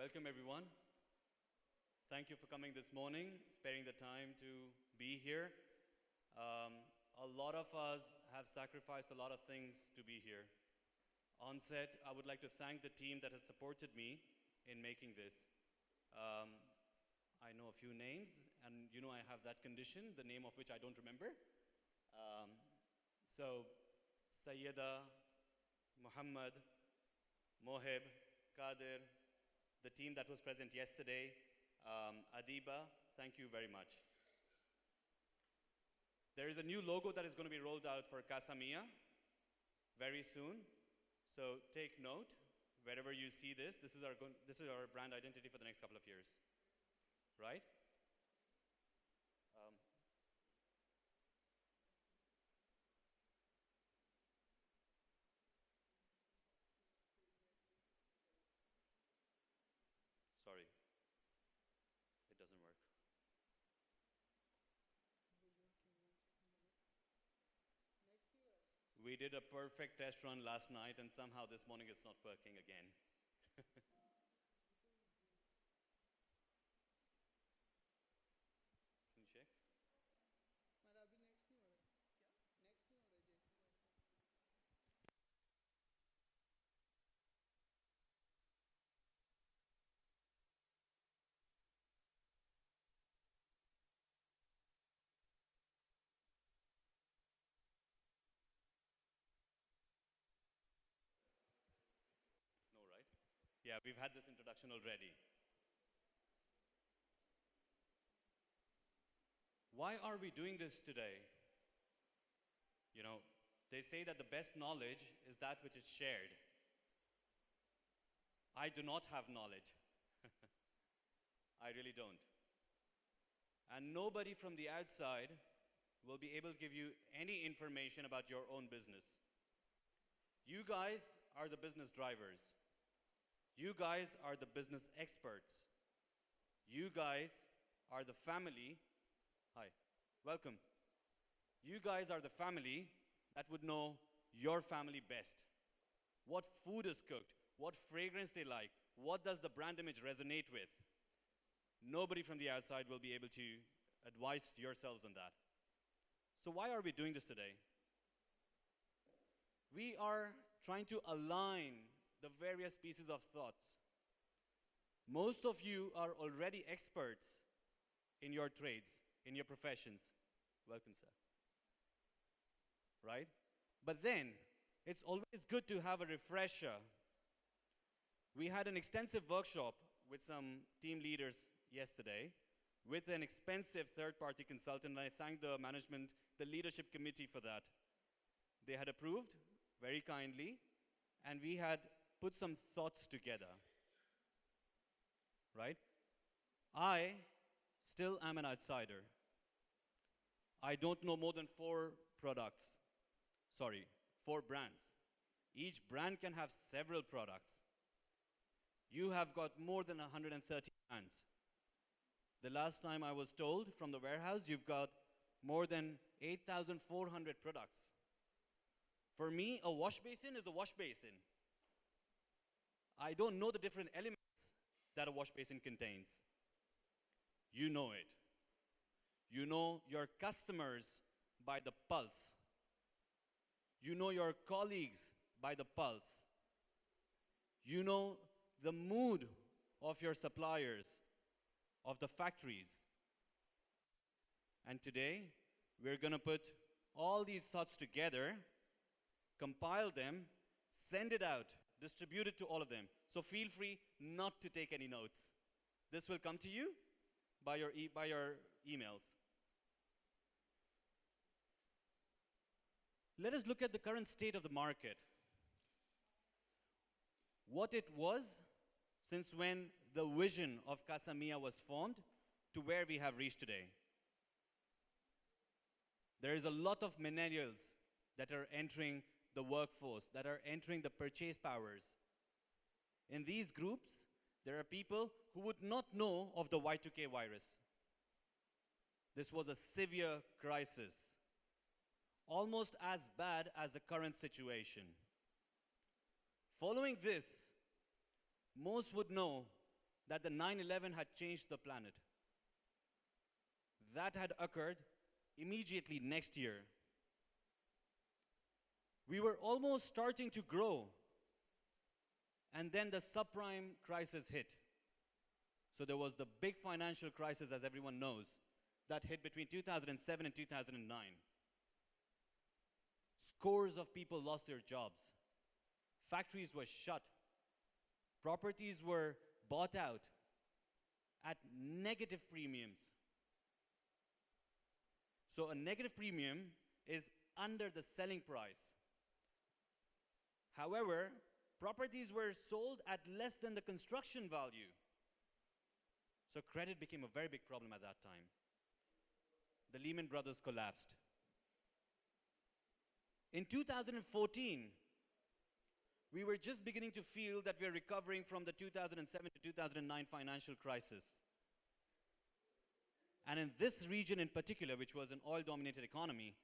Welcome everyone. Thank you for coming this morning, sparing the time to be here. A lot of us have sacrificed a lot of things to be here. On set, I would like to thank the team that has supported me in making this. I know a few names, and you know I have that condition, the name of which I don't remember. So, Sayyida, Muhammad, Mohib, Qadir, the team that was present yesterday, Adiba, thank you very much. There is a new logo that is going to be rolled out for CASAMIA very soon. So take note, wherever you see this, this is our brand identity for the next couple of years, right? Sorry, it doesn't work. We did a perfect test run last night, and somehow this morning it's not working again. Can you check? No, right? Yeah, we've had this introduction already. Why are we doing this today? You know, they say that the best knowledge is that which is shared. I do not have knowledge. I really don't. And nobody from the outside will be able to give you any information about your own business. You guys are the business drivers. You guys are the business experts. You guys are the family. Hi, welcome. You guys are the family that would know your family best. What food is cooked, what fragrance they like, what does the brand image resonate with. Nobody from the outside will be able to advise yourselves on that. So why are we doing this today? We are trying to align the various pieces of thoughts. Most of you are already experts in your trades, in your professions. Welcome, sir. Right? But then, it's always good to have a refresher. We had an extensive workshop with some team leaders yesterday with an expensive third-party consultant, and I thank the management, the leadership committee for that. They had approved very kindly, and we had put some thoughts together, right? I still am an outsider. I don't know more than 4 brands. Each brand can have several products. You have got more than 130 brands. The last time I was told from the warehouse, you've got more than 8,400 products. For me, a wash basin is a wash basin. I don't know the different elements that a wash basin contains. You know it. You know your customers by the pulse. You know your colleagues by the pulse. You know the mood of your suppliers, of the factories. And today, we're going to put all these thoughts together, compile them, send it out, distribute it to all of them. So feel free not to take any notes. This will come to you by your emails. Let us look at the current state of the market. What it was since when the vision of CASAMIA was formed to where we have reached today. There is a lot of millennials that are entering the workforce, that are entering the purchase powers. In these groups, there are people who would not know of the Y2K virus. This was a severe crisis, almost as bad as the current situation. Following this, most would know that the 9/11 had changed the planet. That had occurred immediately next year. We were almost starting to grow, and then the subprime crisis hit. So there was the big financial crisis, as everyone knows, that hit between 2007 and 2009. Scores of people lost their jobs. Factories were shut. Properties were bought out at negative premiums. So a negative premium is under the selling price. However, properties were sold at less than the construction value. So credit became a very big problem at that time. The Lehman Brothers collapsed. In 2014, we were just beginning to feel that we are recovering from the 2007 to 2009 financial crisis. And in this region in particular, which was an oil-dominated economy,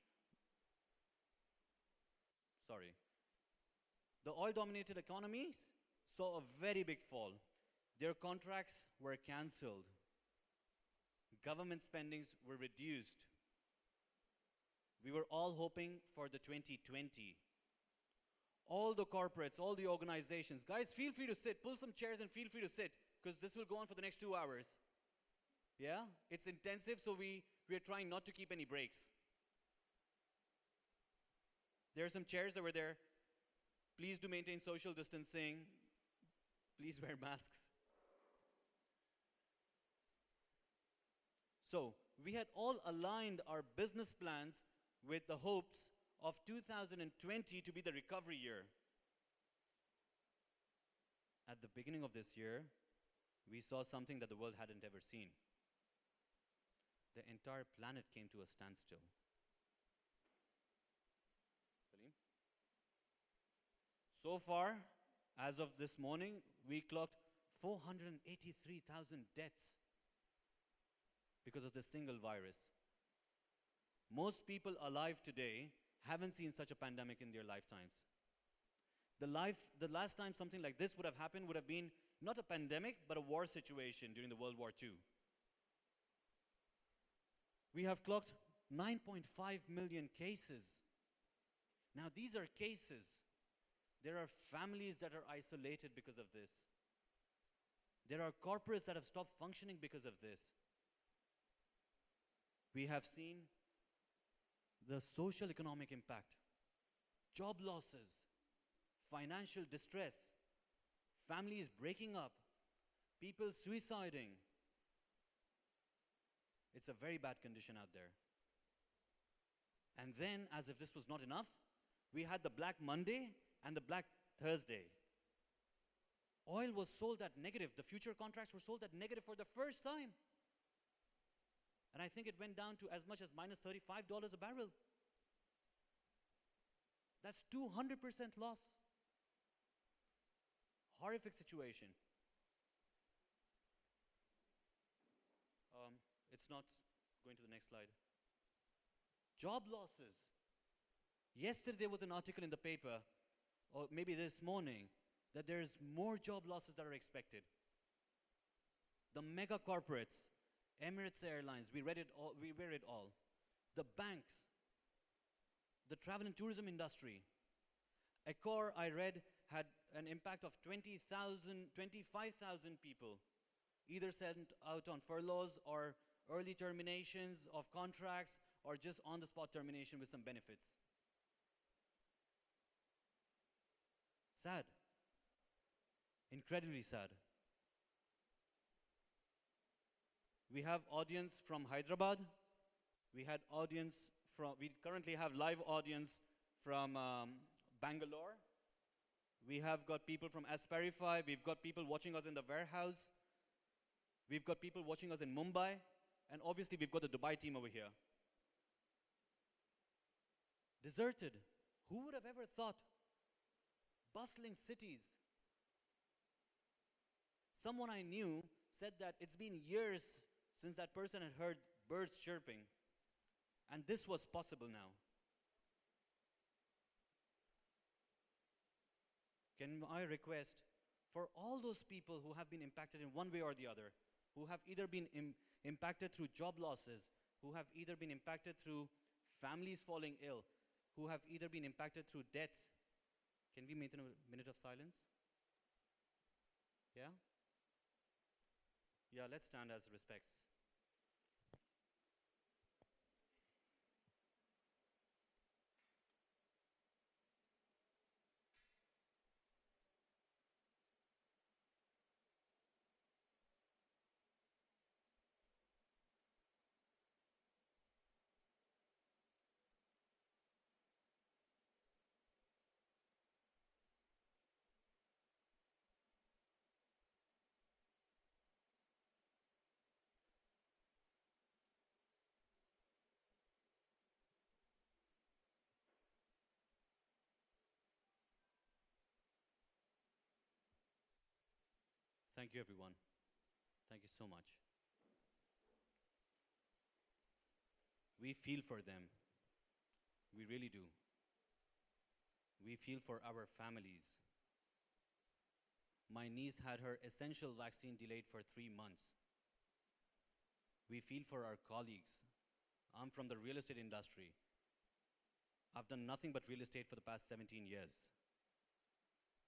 the oil-dominated economies saw a very big fall. Their contracts were cancelled. Government spendings were reduced. We were all hoping for the 2020. All the corporates, all the organizations, guys, feel free to sit. Pull some chairs and feel free to sit, because this will go on for the next 2 hours. Yeah? It's intensive, so we are trying not to keep any breaks. There are some chairs over there. Please do maintain social distancing. Please wear masks. So, we had all aligned our business plans with the hopes of 2020 to be the recovery year. At the beginning of this year, we saw something that the world hadn't ever seen. The entire planet came to a standstill. Salim? So far, as of this morning, we clocked 483,000 deaths because of this single virus. Most people alive today haven't seen such a pandemic in their lifetimes. The last time something like this would have happened would have been not a pandemic, but a war situation during the World War II. We have clocked 9.5 million cases. Now, these are cases. There are families that are isolated because of this. There are corporates that have stopped functioning because of this. We have seen the social economic impact, job losses, financial distress, families breaking up, people suiciding. It's a very bad condition out there. And then, as if this was not enough, we had the Black Monday and the Black Thursday. Oil was sold at negative. The future contracts were sold at negative for the first time. And I think it went down to as much as minus $35 a barrel. That's 200% loss. Horrific situation. It's not going to the next slide. Job losses. Yesterday there was an article in the paper, or maybe this morning, that there's more job losses that are expected. The mega corporates, Emirates Airlines, we read it all. The banks, the travel and tourism industry. Accor, I read, had an impact of 25,000 people, either sent out on furloughs or early terminations of contracts or just on-the-spot termination with some benefits. Sad. Incredibly sad. We have audience from Hyderabad. We currently have live audience from Bangalore. We have got people from Asperify. We've got people watching us in the warehouse. We've got people watching us in Mumbai. And obviously, we've got the Dubai team over here. Deserted. Who would have ever thought? Bustling cities. Someone I knew said that it's been years since that person had heard birds chirping. And this was possible now. Can I request for all those people who have been impacted in one way or the other, who have either been impacted through job losses, who have either been impacted through families falling ill, who have either been impacted through deaths. Can we maintain a minute of silence? Yeah? Yeah, let's stand as respects. Thank you, everyone. Thank you so much. We feel for them. We really do. We feel for our families. My niece had her essential vaccine delayed for 3 months. We feel for our colleagues. I'm from the real estate industry. I've done nothing but real estate for the past 17 years.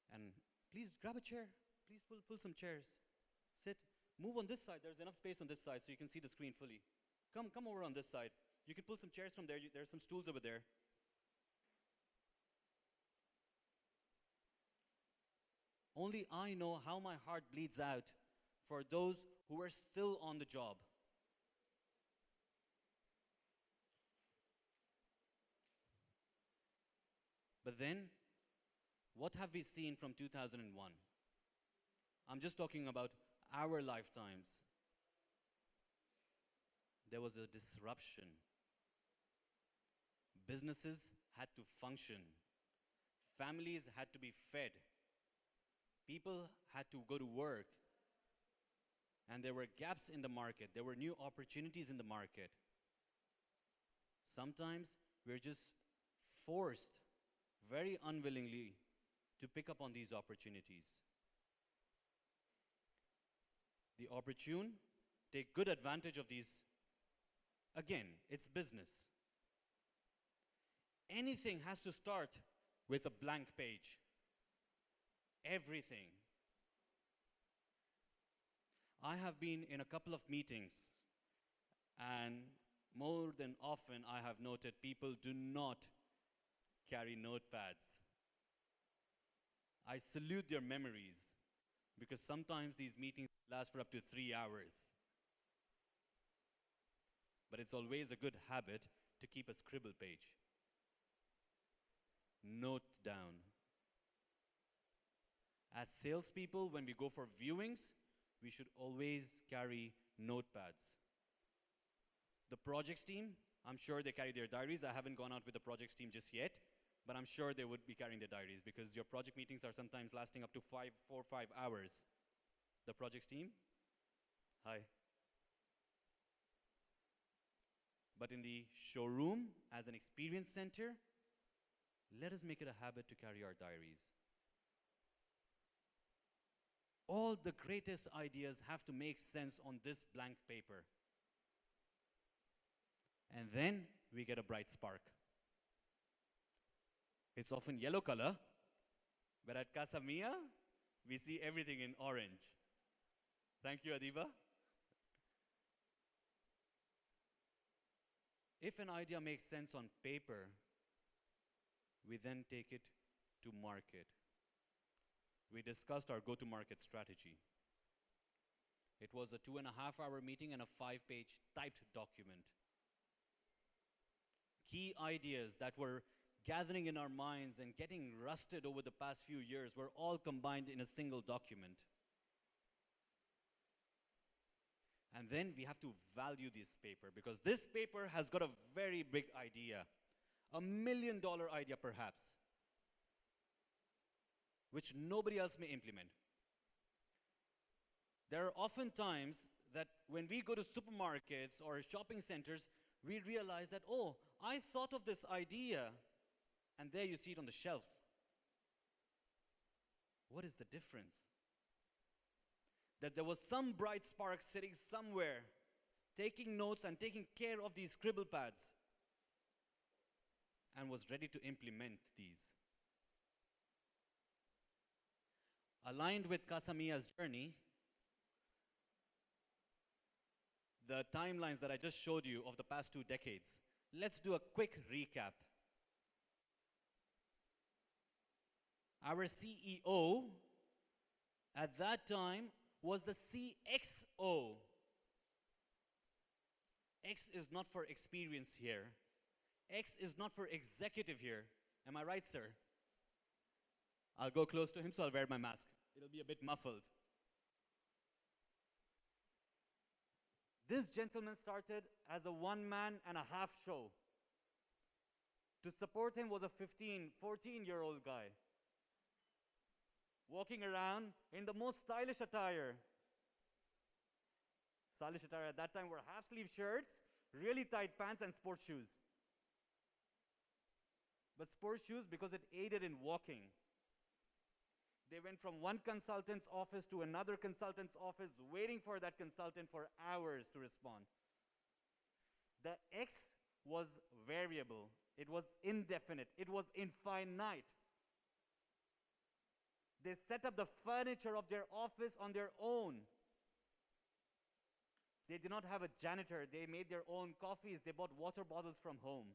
And please grab a chair. Please pull some chairs. Sit. Move on this side. There's enough space on this side so you can see the screen fully. Come over on this side. You can pull some chairs from there. There's some stools over there. Only I know how my heart bleeds out for those who are still on the job. But then, what have we seen from 2001? I'm just talking about our lifetimes. There was a disruption. Businesses had to function. Families had to be fed. People had to go to work. And there were gaps in the market. There were new opportunities in the market. Sometimes we're just forced, very unwillingly, to pick up on these opportunities. The opportune take good advantage of these. Again, it's business. Anything has to start with a blank page. Everything. I have been in a couple of meetings, and more than often I have noted people do not carry notepads. I salute their memories, because sometimes these meetings last for up to 3 hours. But it's always a good habit to keep a scribble page. Note down. As salespeople, when we go for viewings, we should always carry notepads. The projects team, I'm sure they carry their diaries. I haven't gone out with the projects team just yet, but I'm sure they would be carrying their diaries because your project meetings are sometimes lasting up to 4 or 5 hours. The projects team, hi. But in the showroom, as an experience center, let us make it a habit to carry our diaries. All the greatest ideas have to make sense on this blank paper. And then we get a bright spark. It's often yellow color, but at CASAMIA, we see everything in orange. Thank you, Adiba. If an idea makes sense on paper, we then take it to market. We discussed our go-to-market strategy. It was a 2.5-hour meeting and a 5-page typed document. Key ideas that were gathering in our minds and getting rusted over the past few years were all combined in a single document. And then we have to value this paper, because this paper has got a very big idea, $1 million idea perhaps, which nobody else may implement. There are often times that when we go to supermarkets or shopping centers, we realize that, oh, I thought of this idea, and there you see it on the shelf. What is the difference? that there was some bright spark sitting somewhere, taking notes and taking care of these scribble pads, and was ready to implement these. Aligned with CASAMIA's journey, the timelines that I just showed you of the past 2 decades, let's do a quick recap. Our CEO at that time was the CXO. X is not for experience here. X is not for executive here. Am I right, sir? I'll go close to him, so I'll wear my mask. It'll be a bit muffled. This gentleman started as a one-man-and-a-half show. To support him was a 15, 14-year-old guy, walking around in the most stylish attire. Stylish attire at that time were half-sleeve shirts, really tight pants, and sports shoes. But sports shoes because it aided in walking. They went from one consultant's office to another consultant's office, waiting for that consultant for hours to respond. The X was variable. It was indefinite. It was infinite. They set up the furniture of their office on their own. They did not have a janitor. They made their own coffees. They bought water bottles from home.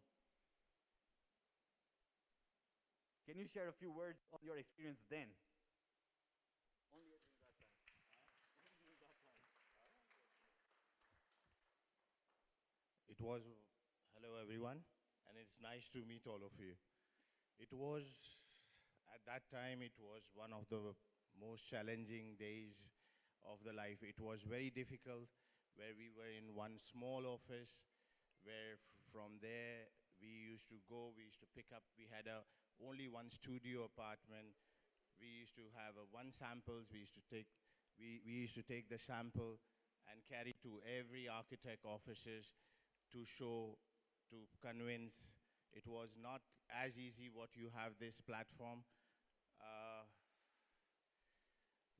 Can you share a few words on your experience then? Only during that time. Only during that time. It was, hello everyone, and it's nice to meet all of you. It was, at that time, it was one of the most challenging days of the life. It was very difficult, where we were in one small office, where from there we used to go, we used to pick up, we had only one studio apartment. We used to have one samples, we used to take the sample and carry to every architect offices to show, to convince. It was not as easy what you have this platform.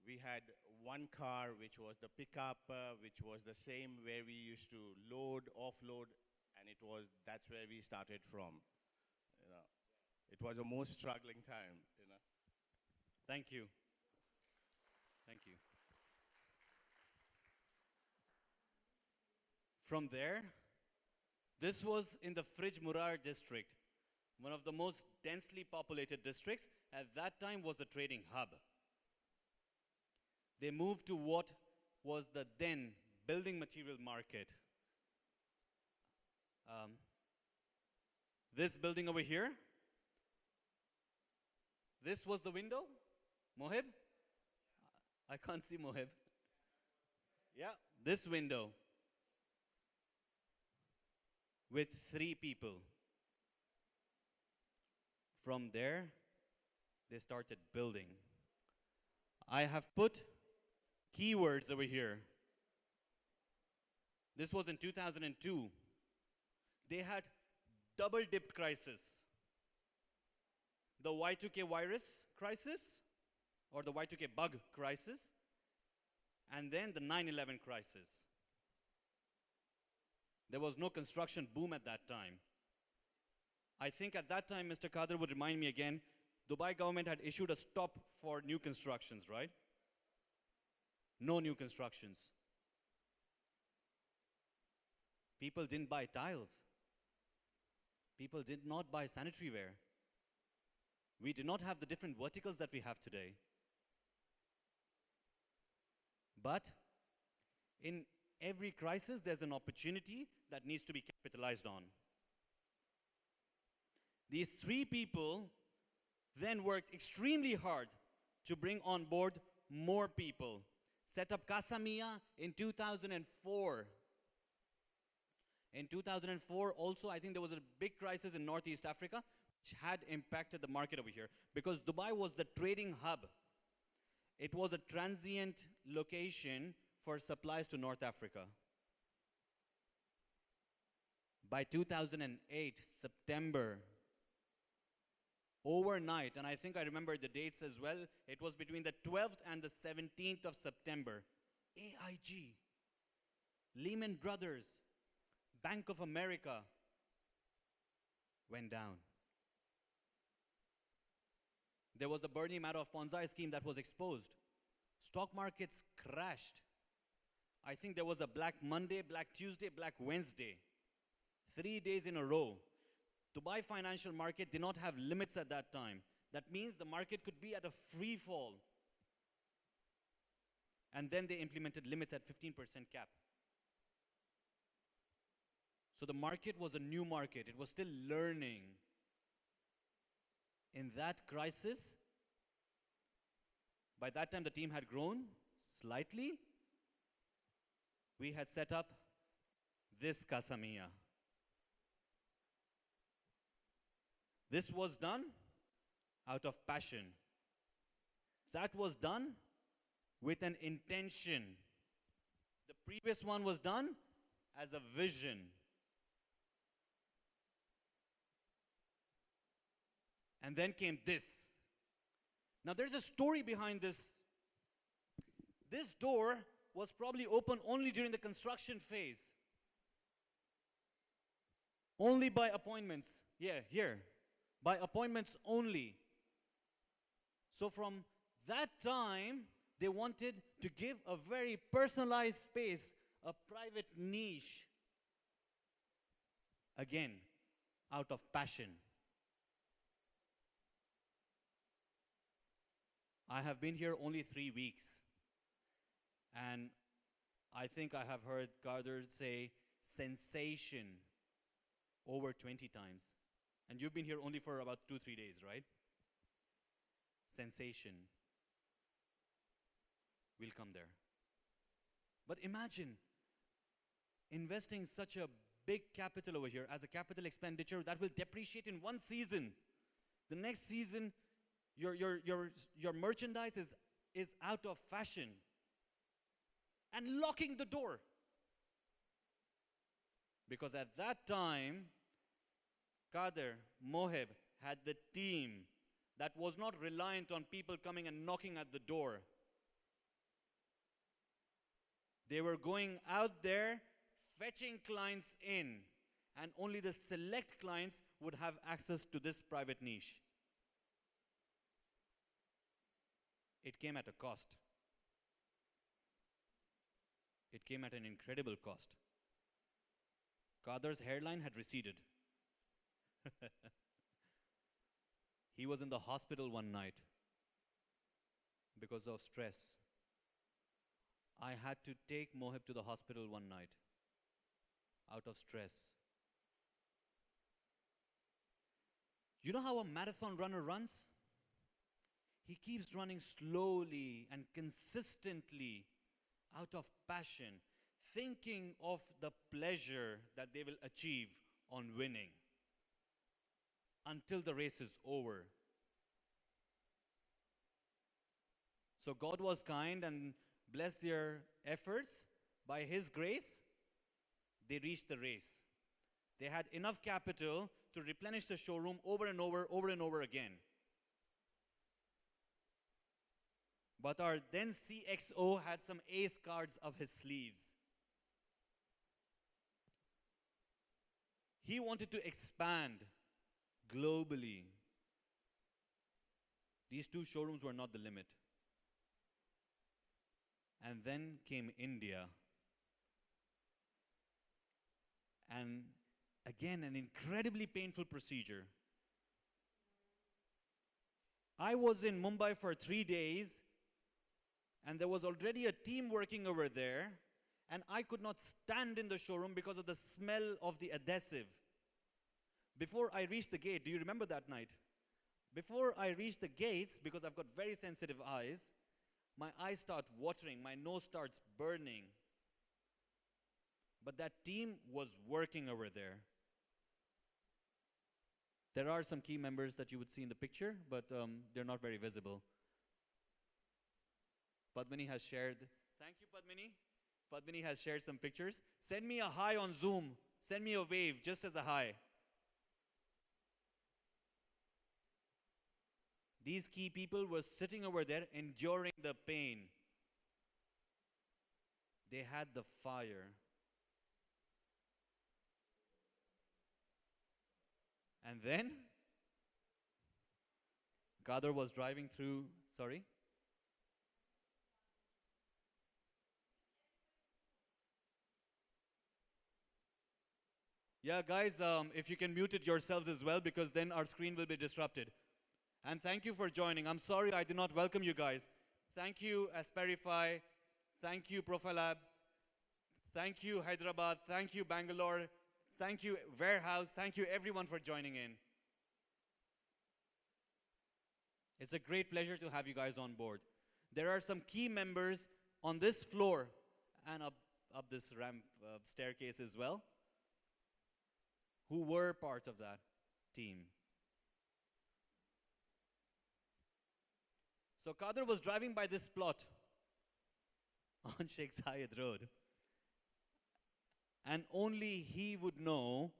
We had one car which was the pickup, which was the same where we used to load, offload, and that's where we started from. You know, it was a most struggling time, you know. Thank you. Thank you. From there, this was in the Frij Murar district, one of the most densely populated districts. At that time was a trading hub. They moved to what was the then building material market. This building over here, this was the window. Mohib? I can't see Mohib. Yeah, this window with 3 people. From there, they started building. I have put keywords over here. This was in 2002. They had double-dipped crisis. The Y2K virus crisis, or the Y2K bug crisis, and then the 9/11 crisis. There was no construction boom at that time. I think at that time, Mr. Kadir would remind me again, Dubai government had issued a stop for new constructions, right? No new constructions. People didn't buy tiles. People did not buy sanitary ware. We did not have the different verticals that we have today. But in every crisis, there's an opportunity that needs to be capitalized on. These 3 people then worked extremely hard to bring on board more people. Set up CASAMIA in 2004. In 2004, also, I think there was a big crisis in Northeast Africa, which had impacted the market over here, because Dubai was the trading hub. It was a transient location for supplies to North Africa. By 2008, September, overnight, and I think I remember the dates as well, it was between the 12th and the 17th of September, AIG, Lehman Brothers, Bank of America went down. There was the Bernie Madoff Ponzi scheme that was exposed. Stock markets crashed. I think there was a Black Monday, Black Tuesday, Black Wednesday. 3 days in a row. Dubai financial market did not have limits at that time. That means the market could be at a free fall. And then they implemented limits at 15% cap. So the market was a new market. It was still learning. In that crisis, by that time the team had grown slightly. We had set up this CASAMIA. This was done out of passion. That was done with an intention. The previous one was done as a vision. And then came this. Now there's a story behind this. This door was probably open only during the construction phase. Only by appointments. Yeah, here. By appointments only. So from that time, they wanted to give a very personalized space, a private niche. Again, out of passion. I have been here only 3 weeks. And I think I have heard Kader say sensation over 20 times. And you've been here only for about 2-3 days, right? Sensation. We'll come there. But imagine investing such a big capital over here as a capital expenditure that will depreciate in one season. The next season, your merchandise is out of fashion. And locking the door. Because at that time, Kader, Moheb had the team that was not reliant on people coming and knocking at the door. They were going out there, fetching clients in, and only the select clients would have access to this private niche. It came at a cost. It came at an incredible cost. Kader's hairline had receded. He was in the hospital one night because of stress. I had to take Moheb to the hospital one night out of stress. You know how a marathon runner runs? He keeps running slowly and consistently out of passion, thinking of the pleasure that they will achieve on winning until the race is over. So God was kind and blessed their efforts. By His grace, they reached the race. They had enough capital to replenish the showroom over and over again. But our then CXO had some ace cards up his sleeves. He wanted to expand globally. These 2 showrooms were not the limit. And then came India. And again, an incredibly painful procedure. I was in Mumbai for 3 days, and there was already a team working over there, and I could not stand in the showroom because of the smell of the adhesive. Before I reached the gate, do you remember that night? Before I reached the gates, because I've got very sensitive eyes, my eyes start watering, my nose starts burning. But that team was working over there. There are some key members that you would see in the picture, but they're not very visible. Padmini has shared, thank you Padmini. Padmini has shared some pictures. Send me a hi on Zoom. Send me a wave, just as a hi. These key people were sitting over there enduring the pain. They had the fire. And then Qadar was driving through, sorry? Yeah, guys, if you can mute it yourselves as well, because then our screen will be disrupted. And thank you for joining. I'm sorry I did not welcome you guys. Thank you, Asperify. Thank you, Profilabs. Thank you, Hyderabad. Thank you, Bangalore. Thank you, Warehouse. Thank you, everyone, for joining in. It's a great pleasure to have you guys on board. There are some key members on this floor and up this ramp staircase as well, who were part of that team. So Qadar was driving by this plot on Sheikh Zayed Road, and only he would know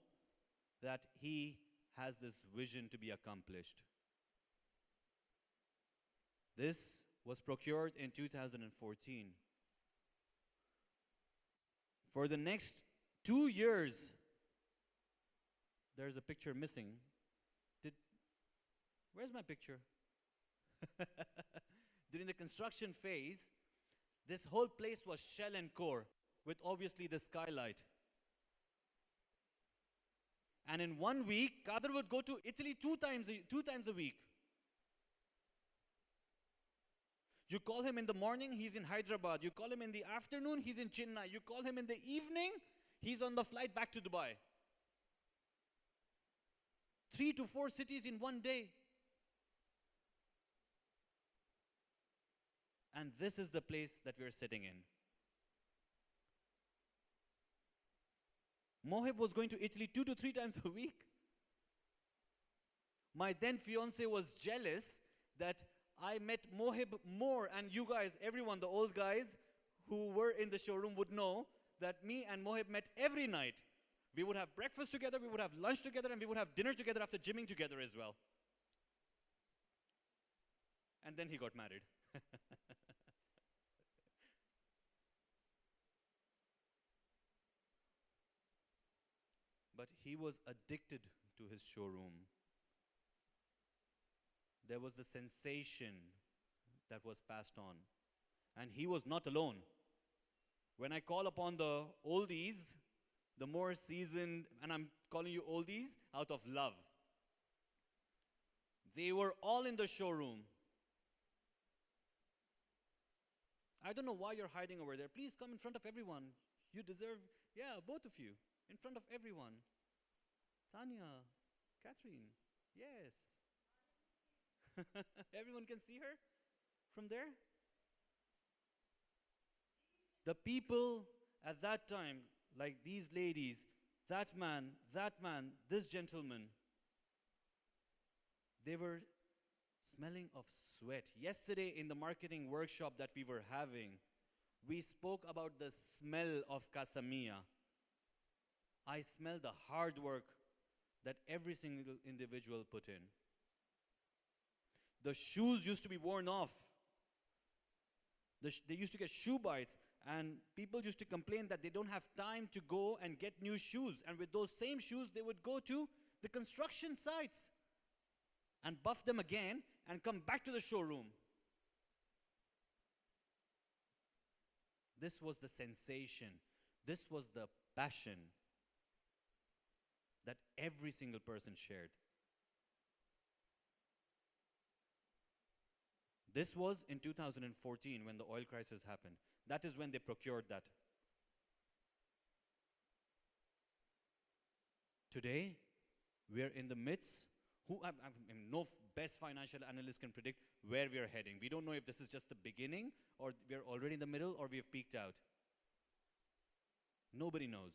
that he has this vision to be accomplished. This was procured in 2014. For the next 2 years, there's a picture missing. Where's my picture? During the construction phase, this whole place was shell and core, with obviously the skylight. And in 1 week, Qadar would go to Italy two times a week. You call him in the morning, he's in Hyderabad. You call him in the afternoon, he's in Chennai. You call him in the evening, he's on the flight back to Dubai. 3 to 4 cities in 1 day. And this is the place that we're sitting in. Mohib was going to Italy 2 to 3 times a week. My then fiance was jealous that I met Mohib more, and you guys, everyone, the old guys who were in the showroom would know that me and Mohib met every night. We would have breakfast together, we would have lunch together, and we would have dinner together after gymming together as well. And then he got married. But he was addicted to his showroom. There was the sensation that was passed on. And he was not alone. When I call upon the oldies, the more seasoned, and I'm calling you oldies out of love, they were all in the showroom. I don't know why you're hiding over there. Please come in front of everyone. You deserve, yeah, both of you, in front of everyone. Tanya, Catherine, yes. Everyone can see her from there? The people at that time, like these ladies, that man, this gentleman, they were smelling of sweat. Yesterday in the marketing workshop that we were having, we spoke about the smell of CASAMIA. I smell the hard work that every single individual put in. The shoes used to be worn off. They used to get shoe bites, and people used to complain that they don't have time to go and get new shoes. And with those same shoes, they would go to the construction sites and buff them again and come back to the showroom. This was the sensation. This was the passion that every single person shared. This was in 2014 when the oil crisis happened. That is when they procured that. Today, we are in the midst. No best financial analyst can predict where we are heading. We don't know if this is just the beginning, or we are already in the middle, or we have peaked out. Nobody knows.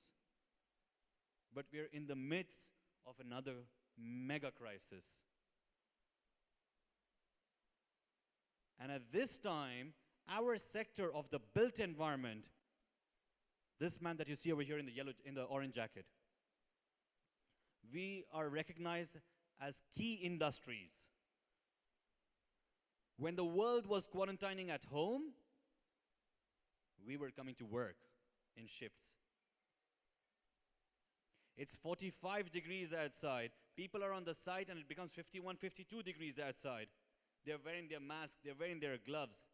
But we are in the midst of another mega crisis. And at this time, our sector of the built environment, this man that you see over here in the orange jacket, we are recognized as key industries. When the world was quarantining at home, we were coming to work. in shifts. It's 45 degrees outside. People are on the site and it becomes 51, 52 degrees outside. They're wearing their masks, they're wearing their gloves.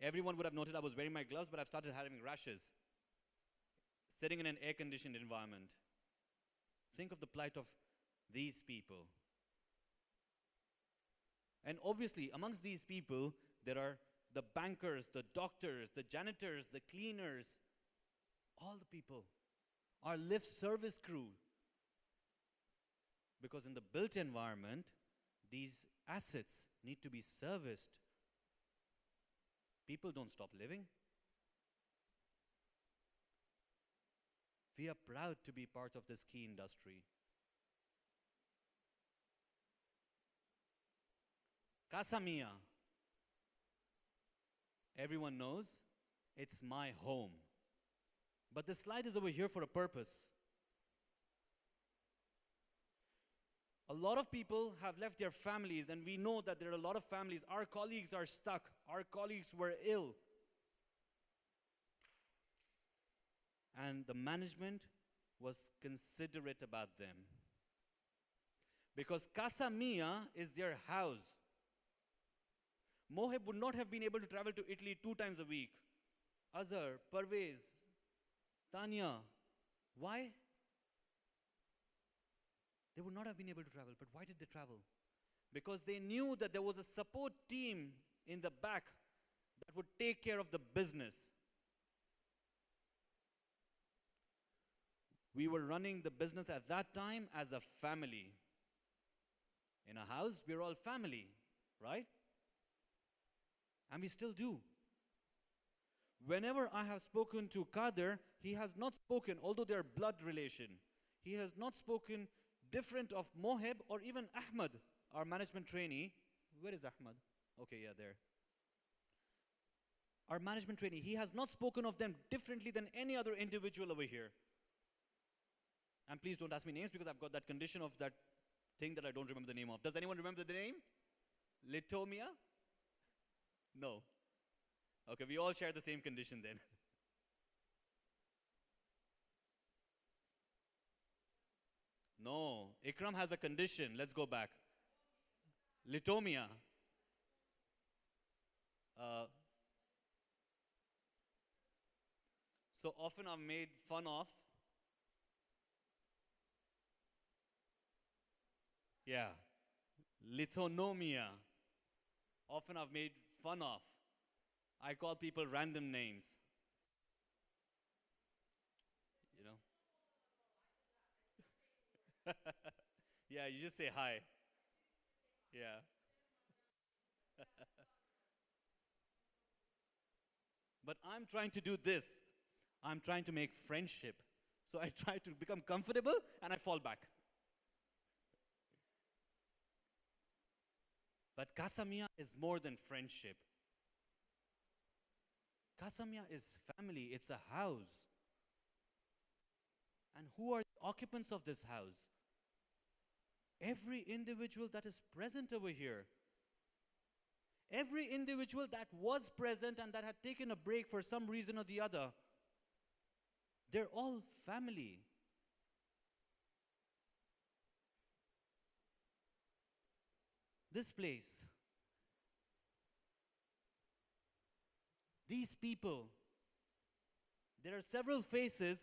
Everyone would have noted I was wearing my gloves, but I've started having rashes. Sitting in an air-conditioned environment. Think of the plight of these people. And obviously, amongst these people, there are the bankers, the doctors, the janitors, the cleaners, all the people. Our lift service crew. Because in the built environment, these assets need to be serviced. People don't stop living. We are proud to be part of this key industry. CASAMIA. Everyone knows it's my home. But this slide is over here for a purpose. A lot of people have left their families, and we know that there are a lot of families. Our colleagues are stuck. Our colleagues were ill. And the management was considerate about them. Because CASAMIA is their house. Moheb would not have been able to travel to Italy 2 times a week. Azhar, Parvez, Tanya. Why? They would not have been able to travel. But why did they travel? Because they knew that there was a support team in the back that would take care of the business. We were running the business at that time as a family. In a house, we're all family, right? And we still do. Whenever I have spoken to Kader, he has not spoken, although they are blood relation, he has not spoken different of Moheb or even Ahmad, our management trainee. Where is Ahmad? Okay, yeah, there. Our management trainee, he has not spoken of them differently than any other individual over here. And please don't ask me names because I've got that condition of that thing that I don't remember the name of. Does anyone remember the name? Litomia? No. Okay, we all share the same condition then. No, Ikram has a condition. Let's go back. Litomia. So often I'm made fun of. Yeah. Lithonomia. Often I've made fun of. I call people random names. You know? Yeah, you just say hi. Yeah. But I'm trying to do this. I'm trying to make friendship. So I try to become comfortable and I fall back. But CASAMIA is more than friendship. CASAMIA is family, it's a house. And who are the occupants of this house? Every individual that is present over here. Every individual that was present and that had taken a break for some reason or the other. They're all family. This place, these people, there are several faces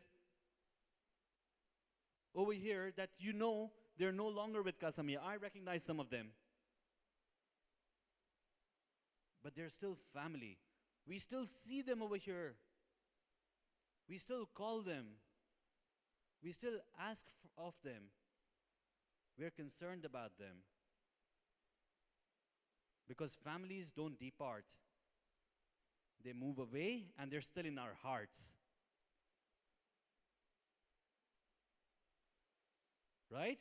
over here that you know they're no longer with CASAMIA. I recognize some of them. But they're still family. We still see them over here. We still call them. We still ask of them. We're concerned about them. Because families don't depart. They move away and they're still in our hearts. Right?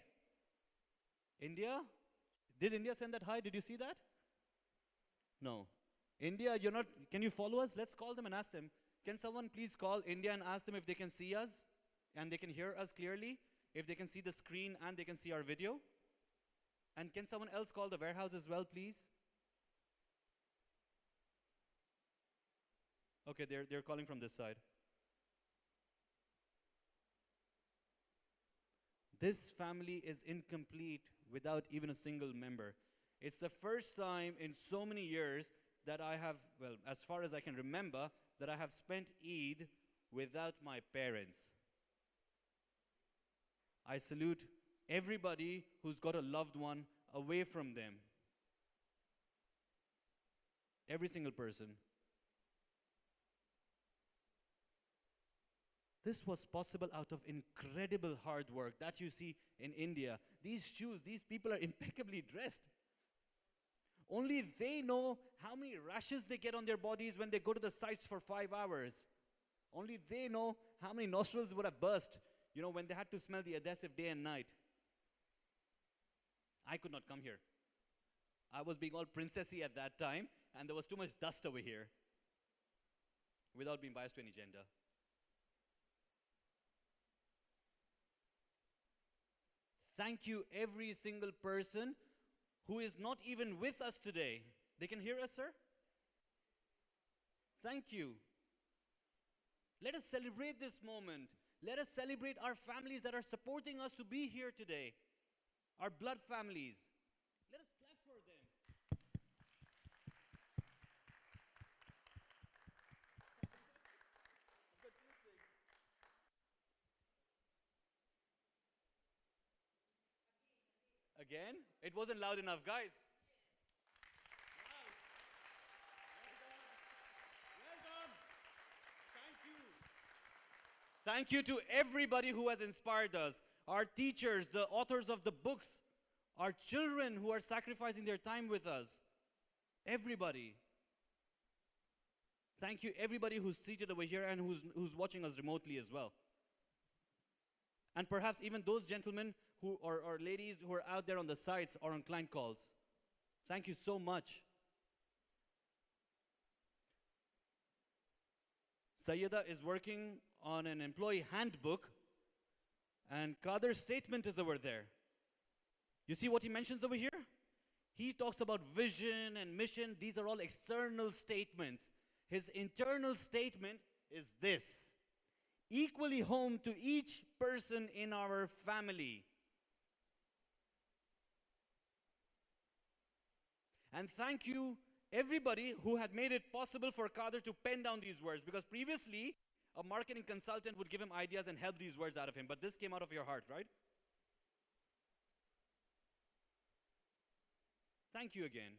India? Did India send that hi? Did you see that? No. India, you're not, can you follow us? Let's call them and ask them. Can someone please call India and ask them if they can see us and they can hear us clearly? If they can see the screen and they can see our video? And can someone else call the warehouse as well, please? Okay, they're calling from this side. this family is incomplete without even a single member. It's the first time in so many years that I have, well, as far as I can remember, that I have spent Eid without my parents. I salute everybody who's got a loved one away from them. Every single person. This was possible out of incredible hard work that you see in India. These shoes, these people are impeccably dressed. Only they know how many rashes they get on their bodies when they go to the sites for 5 hours. Only they know how many nostrils would have burst, when they had to smell the adhesive day and night. I could not come here. I was being all princessy at that time, and there was too much dust over here, without being biased to any gender. Thank you, every single person who is not even with us today. They can hear us, sir? Thank you. Let us celebrate this moment. Let us celebrate our families that are supporting us to be here today. Our blood families. Let us clap for them. I've got two things. Again? It wasn't loud enough, guys. Thank you to everybody who has inspired us. Our teachers, the authors of the books, our children who are sacrificing their time with us. Everybody. Thank you, everybody who's seated over here and who's watching us remotely as well. And perhaps even those gentlemen or ladies who are out there on the sites or on client calls. Thank you so much. Sayyida is working on an employee handbook, and Qadir's statement is over there. You see what he mentions over here? He talks about vision and mission. These are all external statements. His internal statement is this: equally home to each person in our family. And thank you, everybody who had made it possible for Qadir to pen down these words, because previously, a marketing consultant would give him ideas and help these words out of him, but this came out of your heart, right? Thank you again.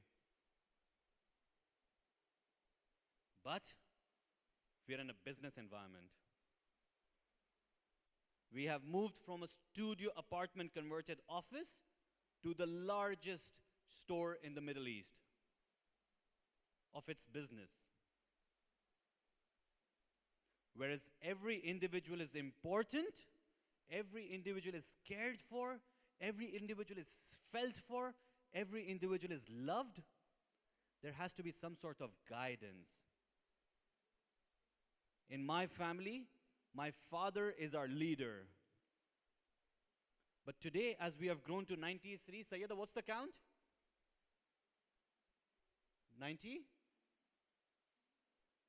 But we are in a business environment. We have moved from a studio apartment converted office to the largest store in the Middle East of its business. Whereas every individual is important, every individual is cared for, every individual is felt for, every individual is loved, there has to be some sort of guidance. In my family, my father is our leader. But today, as we have grown to 93, Sayyida, what's the count? 90?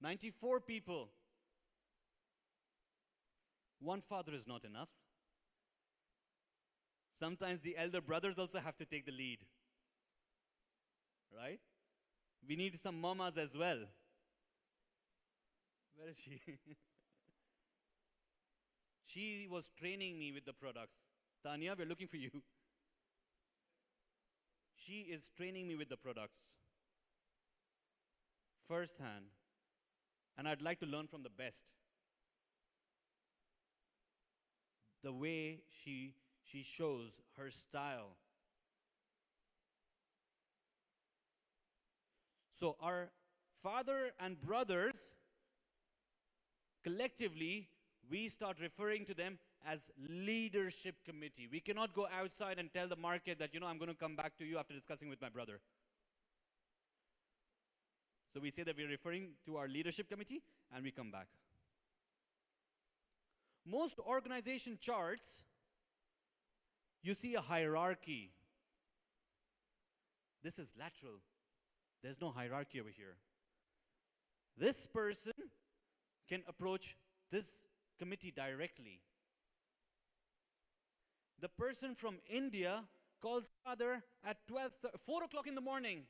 94 people. One father is not enough. Sometimes the elder brothers also have to take the lead. Right? We need some mamas as well. Where is she? She was training me with the products. Tanya, we're looking for you. She is training me with the products. Firsthand. And I'd like to learn from the best. The way she shows her style. So our father and brothers, collectively, we start referring to them as leadership committee. We cannot go outside and tell the market that, I'm going to come back to you after discussing with my brother. So we say that we're referring to our leadership committee, and we come back. Most organization charts, you see a hierarchy. This is lateral. There's no hierarchy over here. This person can approach this committee directly. The person from India calls father at 4 o'clock in the morning.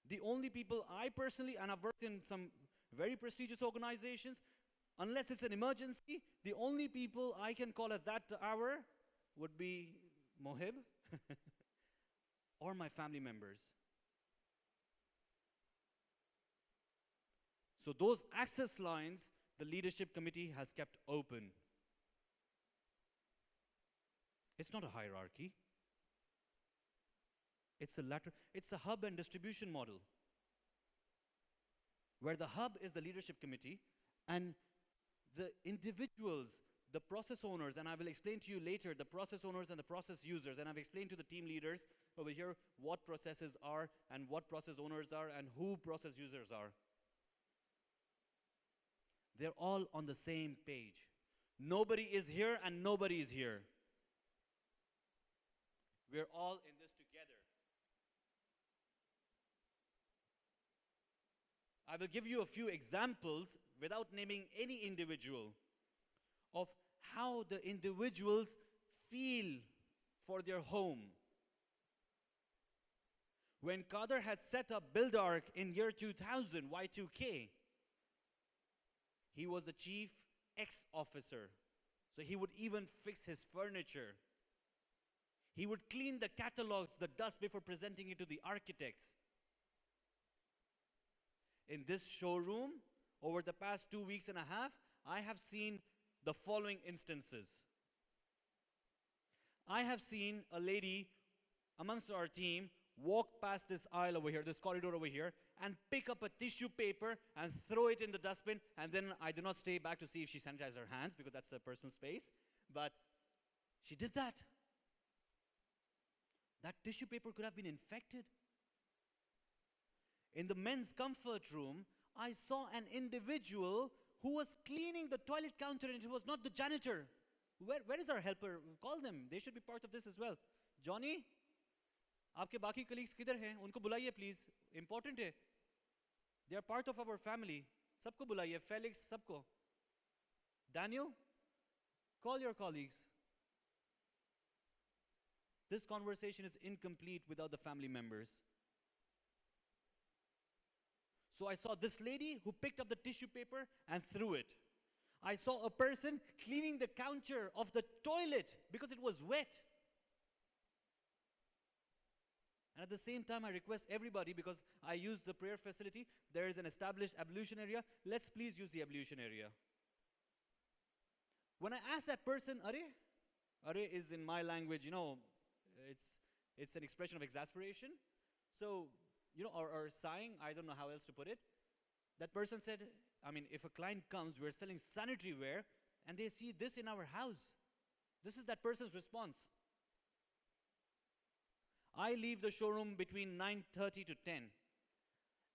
The only people I personally, and I've worked in some very prestigious organizations, unless it's an emergency, the only people I can call at that hour would be Mohib or my family members. So those access lines, the leadership committee has kept open. It's not a hierarchy. It's a hub and distribution model, where the hub is the leadership committee and the individuals, the process owners, and I will explain to you later, the process owners and the process users, and I've explained to the team leaders over here what processes are and what process owners are and who process users are. They're all on the same page. Nobody is here and nobody is here. We're all in this together. I will give you a few examples without naming any individual of how the individuals feel for their home. When Kader had set up BuildArc in year 2000, Y2K, he was the chief X officer. So he would even fix his furniture. He would clean the catalogs, the dust, before presenting it to the architects. In this showroom, over the past 2 weeks and a half, I have seen the following instances. I have seen a lady amongst our team walk past this aisle over here, this corridor over here, and pick up a tissue paper and throw it in the dustbin, and then I do not stay back to see if she sanitized her hands, because that's a personal space, but she did that. That tissue paper could have been infected. In the men's comfort room, I saw an individual who was cleaning the toilet counter, and it was not the janitor. Where is our helper? Call them. They should be part of this as well. Johnny, आपके बाकी colleagues किधर हैं? उनको बुलाइए please. Important है. They are part of our family. सबको बुलाइए. Felix, सबको. Daniel, call your colleagues. This conversation is incomplete without the family members. So I saw this lady who picked up the tissue paper and threw it. I saw a person cleaning the counter of the toilet because it was wet. And at the same time, I request everybody, because I use the prayer facility, there is an established ablution area. Let's please use the ablution area. When I ask that person, Are is in my language, it's an expression of exasperation. So, or sighing, I don't know how else to put it. That person said, if a client comes, we're selling sanitary ware, and they see this in our house. This is that person's response. I leave the showroom between 9:30 to 10.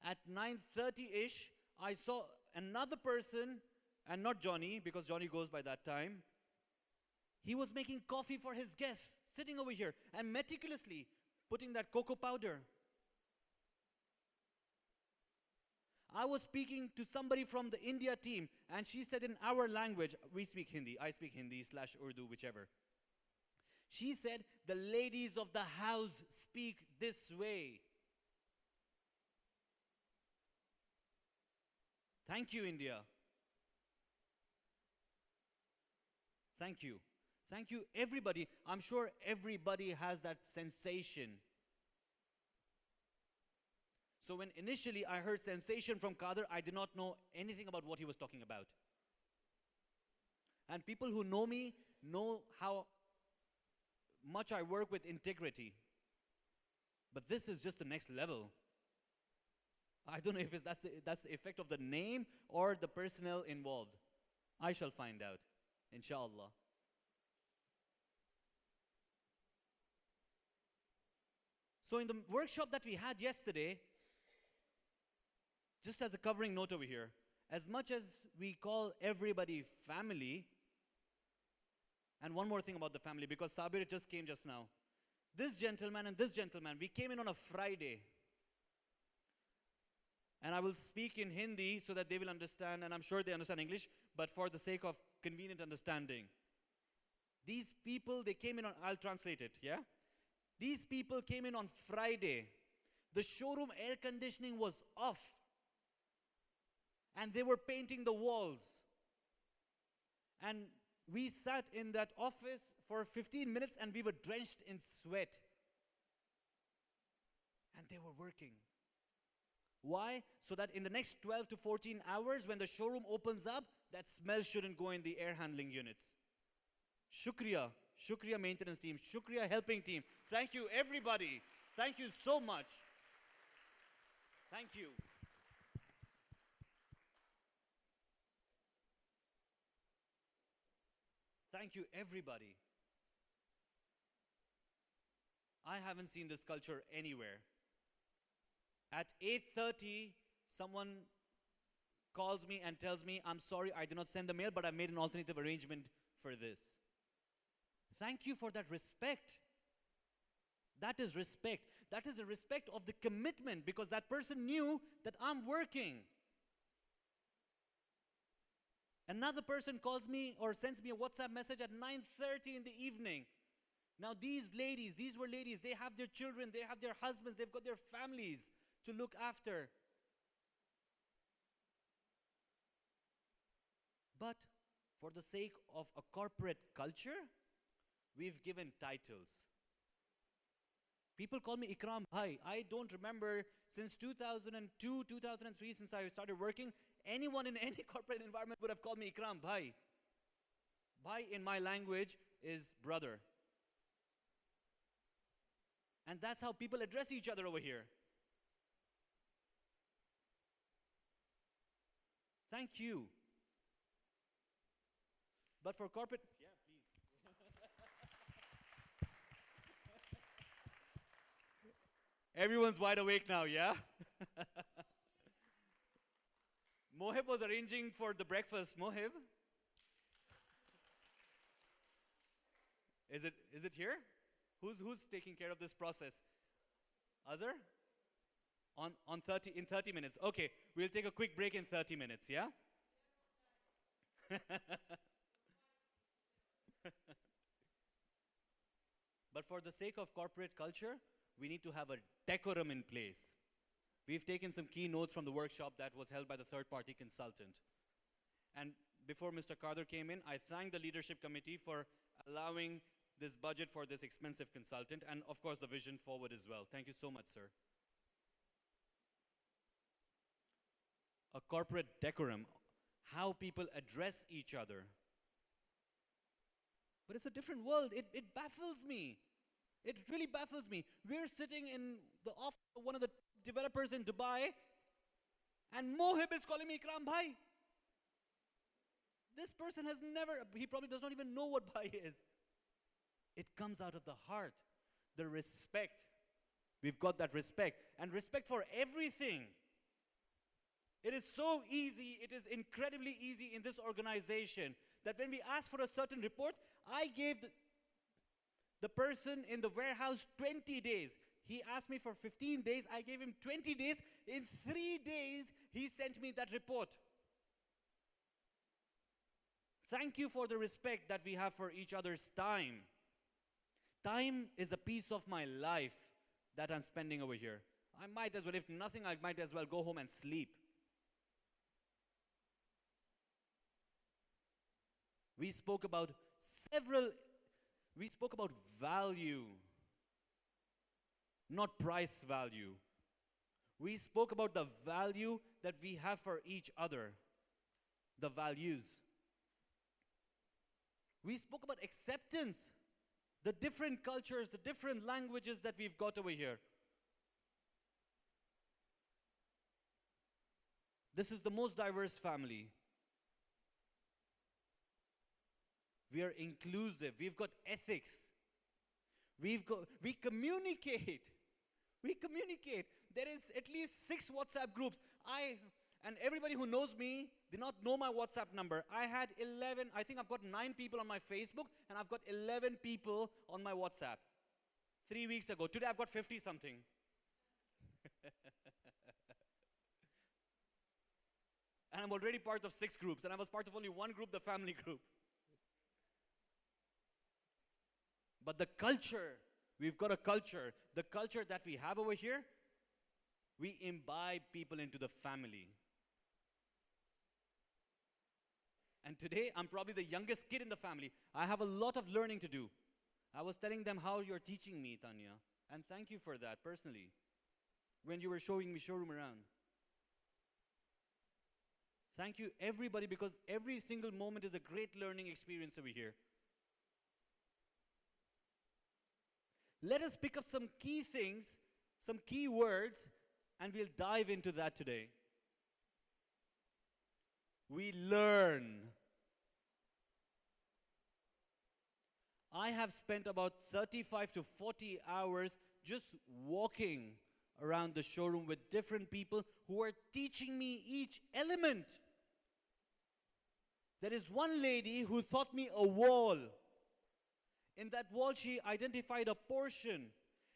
At 9:30-ish, I saw another person, and not Johnny, because Johnny goes by that time. He was making coffee for his guests, sitting over here, and meticulously putting that cocoa powder. I was speaking to somebody from the India team, and she said in our language, we speak Hindi, I speak Hindi/Urdu, whichever. She said, the ladies of the house speak this way. Thank you, India. Thank you. Thank you, everybody. I'm sure everybody has that sensation. So when initially I heard sensation from Kader, I did not know anything about what he was talking about. And people who know me know how much I work with integrity. But this is just the next level. I don't know if that's the effect of the name or the personnel involved. I shall find out, inshallah. So in the workshop that we had yesterday, just as a covering note over here, as much as we call everybody family, and one more thing about the family, because Sabir just came just now. This gentleman and this gentleman, we came in on a Friday. And I will speak in Hindi so that they will understand, and I'm sure they understand English, but for the sake of convenient understanding. These people, they came in on, I'll translate it, yeah? These people came in on Friday. The showroom air conditioning was off. And they were painting the walls. And we sat in that office for 15 minutes and we were drenched in sweat. And they were working. Why? So that in the next 12 to 14 hours, when the showroom opens up, that smell shouldn't go in the air handling units. Shukriya. Shukriya maintenance team. Shukriya helping team. Thank you, everybody. Thank you so much. Thank you. Thank you, everybody. I haven't seen this culture anywhere. At 8:30, someone calls me and tells me, I'm sorry, I did not send the mail, but I made an alternative arrangement for this. Thank you for that respect. That is respect. That is a respect of the commitment, because that person knew that I'm working. Another person calls me or sends me a WhatsApp message at 9:30 in the evening. Now these were ladies, they have their children, they have their husbands, they've got their families to look after. But for the sake of a corporate culture, we've given titles. People call me Ikram Bhai. I don't remember since 2002, 2003, since I started working, anyone in any corporate environment would have called me Ikram Bhai. Bhai in my language is brother. And that's how people address each other over here. Thank you. But for corporate, yeah, please. Everyone's wide awake now, yeah? Mohib was arranging for the breakfast. Mohib? Is it here? Who's taking care of this process? Azhar? In 30 minutes. Okay, we'll take a quick break in 30 minutes, yeah? But for the sake of corporate culture, we need to have a decorum in place. We've taken some key notes from the workshop that was held by the third-party consultant. And before Mr. Kader came in, I thank the leadership committee for allowing this budget for this expensive consultant, and of course the vision forward as well. Thank you so much, sir. A corporate decorum, how people address each other. But it's a different world. It baffles me. It really baffles me. We're sitting in the office of one of the developers in Dubai, and Mohib is calling me Ikram Bhai. This person has never, he probably does not even know what Bhai is. It comes out of the heart. The respect. We've got that respect. And respect for everything. It is so easy, it is incredibly easy in this organization that when we ask for a certain report, I gave the person in the warehouse 20 days. He asked me for 15 days, I gave him 20 days. In 3 days, he sent me that report. Thank you for the respect that we have for each other's time. Time is a piece of my life that I'm spending over here. I might as well, if nothing, I might as well go home and sleep. We spoke about value, not price value. We spoke about the value that we have for each other, the values. We spoke about acceptance, the different cultures, the different languages that we've got over here. This is the most diverse family. We are inclusive. We've got ethics. We communicate. We communicate. There is at least 6 WhatsApp groups. And everybody who knows me did not know my WhatsApp number. I had 11, I think I've got 9 people on my Facebook, and I've got 11 people on my WhatsApp. 3 weeks ago. Today I've got 50 something. And I'm already part of 6 groups, and I was part of only one group, the family group. But the culture, we've got a culture. The culture that we have over here, we imbibe people into the family. And today, I'm probably the youngest kid in the family. I have a lot of learning to do. I was telling them how you're teaching me, Tanya. And thank you for that, personally, when you were showing me showroom around. Thank you, everybody, because every single moment is a great learning experience over here. Let us pick up some key things, some key words, and we'll dive into that today. We learn. I have spent about 35 to 40 hours just walking around the showroom with different people who are teaching me each element. There is one lady who taught me a wall. In that wall, she identified a portion.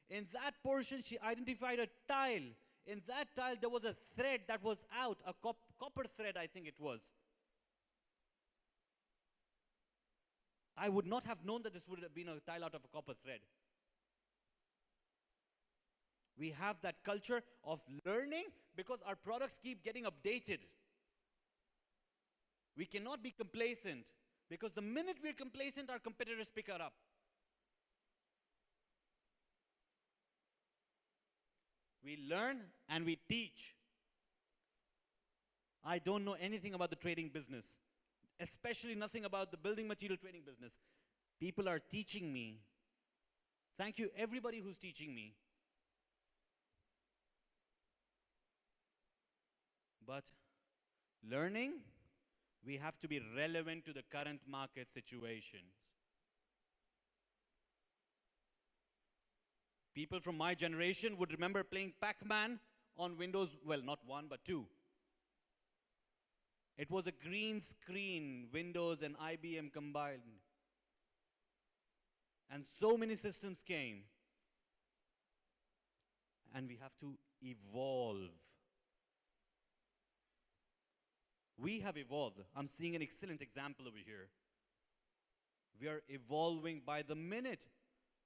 In that portion, she identified a tile. In that tile, there was a thread that was out, a copper thread, I think it was. I would not have known that this would have been a tile out of a copper thread. We have that culture of learning because our products keep getting updated. We cannot be complacent because the minute we're complacent, our competitors pick it up. We learn and we teach. I don't know anything about the trading business, especially nothing about the building material trading business. People are teaching me. Thank you, everybody who's teaching me. But learning, we have to be relevant to the current market situations. People from my generation would remember playing Pac-Man on Windows, well, not 1, but 2. It was a green screen, Windows and IBM combined. And so many systems came. And we have to evolve. We have evolved. I'm seeing an excellent example over here. We are evolving by the minute.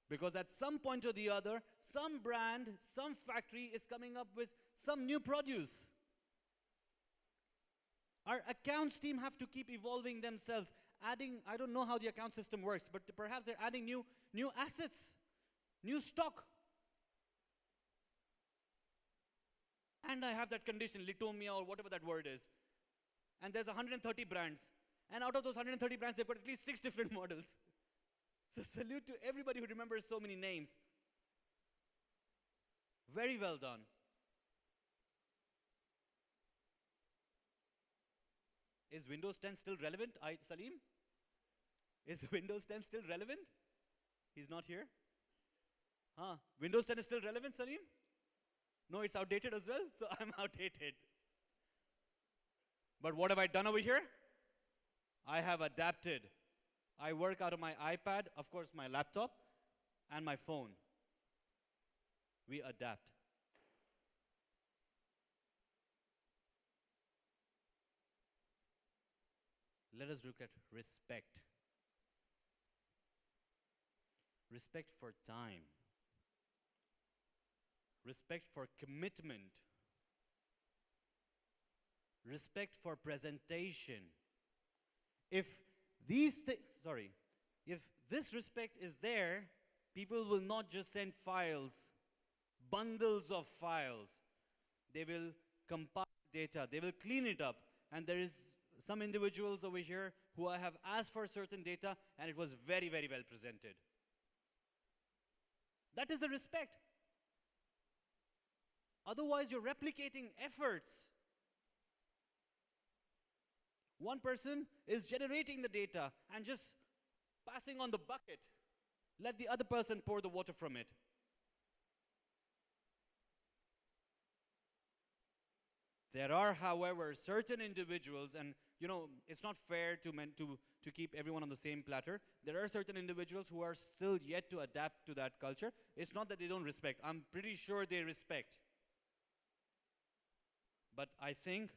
Because at some point or the other, some brand, some factory is coming up with some new produce. Our accounts team have to keep evolving themselves, adding, I don't know how the account system works, but perhaps they're adding new assets, new stock. And I have that condition, litomia or whatever that word is. And there's 130 brands. And out of those 130 brands, they've got at least 6 different models. So salute to everybody who remembers so many names. Very well done. Is Windows 10 still relevant, Salim? Is Windows 10 still relevant? He's not here? Windows 10 is still relevant, Salim? No, it's outdated as well, so I'm outdated. But what have I done over here? I have adapted. I work out of my iPad, of course my laptop, and my phone. We adapt. Let us look at respect. Respect for time. Respect for commitment. Respect for presentation. If this respect is there, people will not just send files, bundles of files. They will compile data, they will clean it up. And there is some individuals over here who I have asked for certain data and it was very, very well presented. That is the respect. Otherwise, you're replicating efforts. One person is generating the data and just passing on the bucket. Let the other person pour the water from it. There are, however, certain individuals, and it's not fair to keep everyone on the same platter. There are certain individuals who are still yet to adapt to that culture. It's not that they don't respect. I'm pretty sure they respect. But I think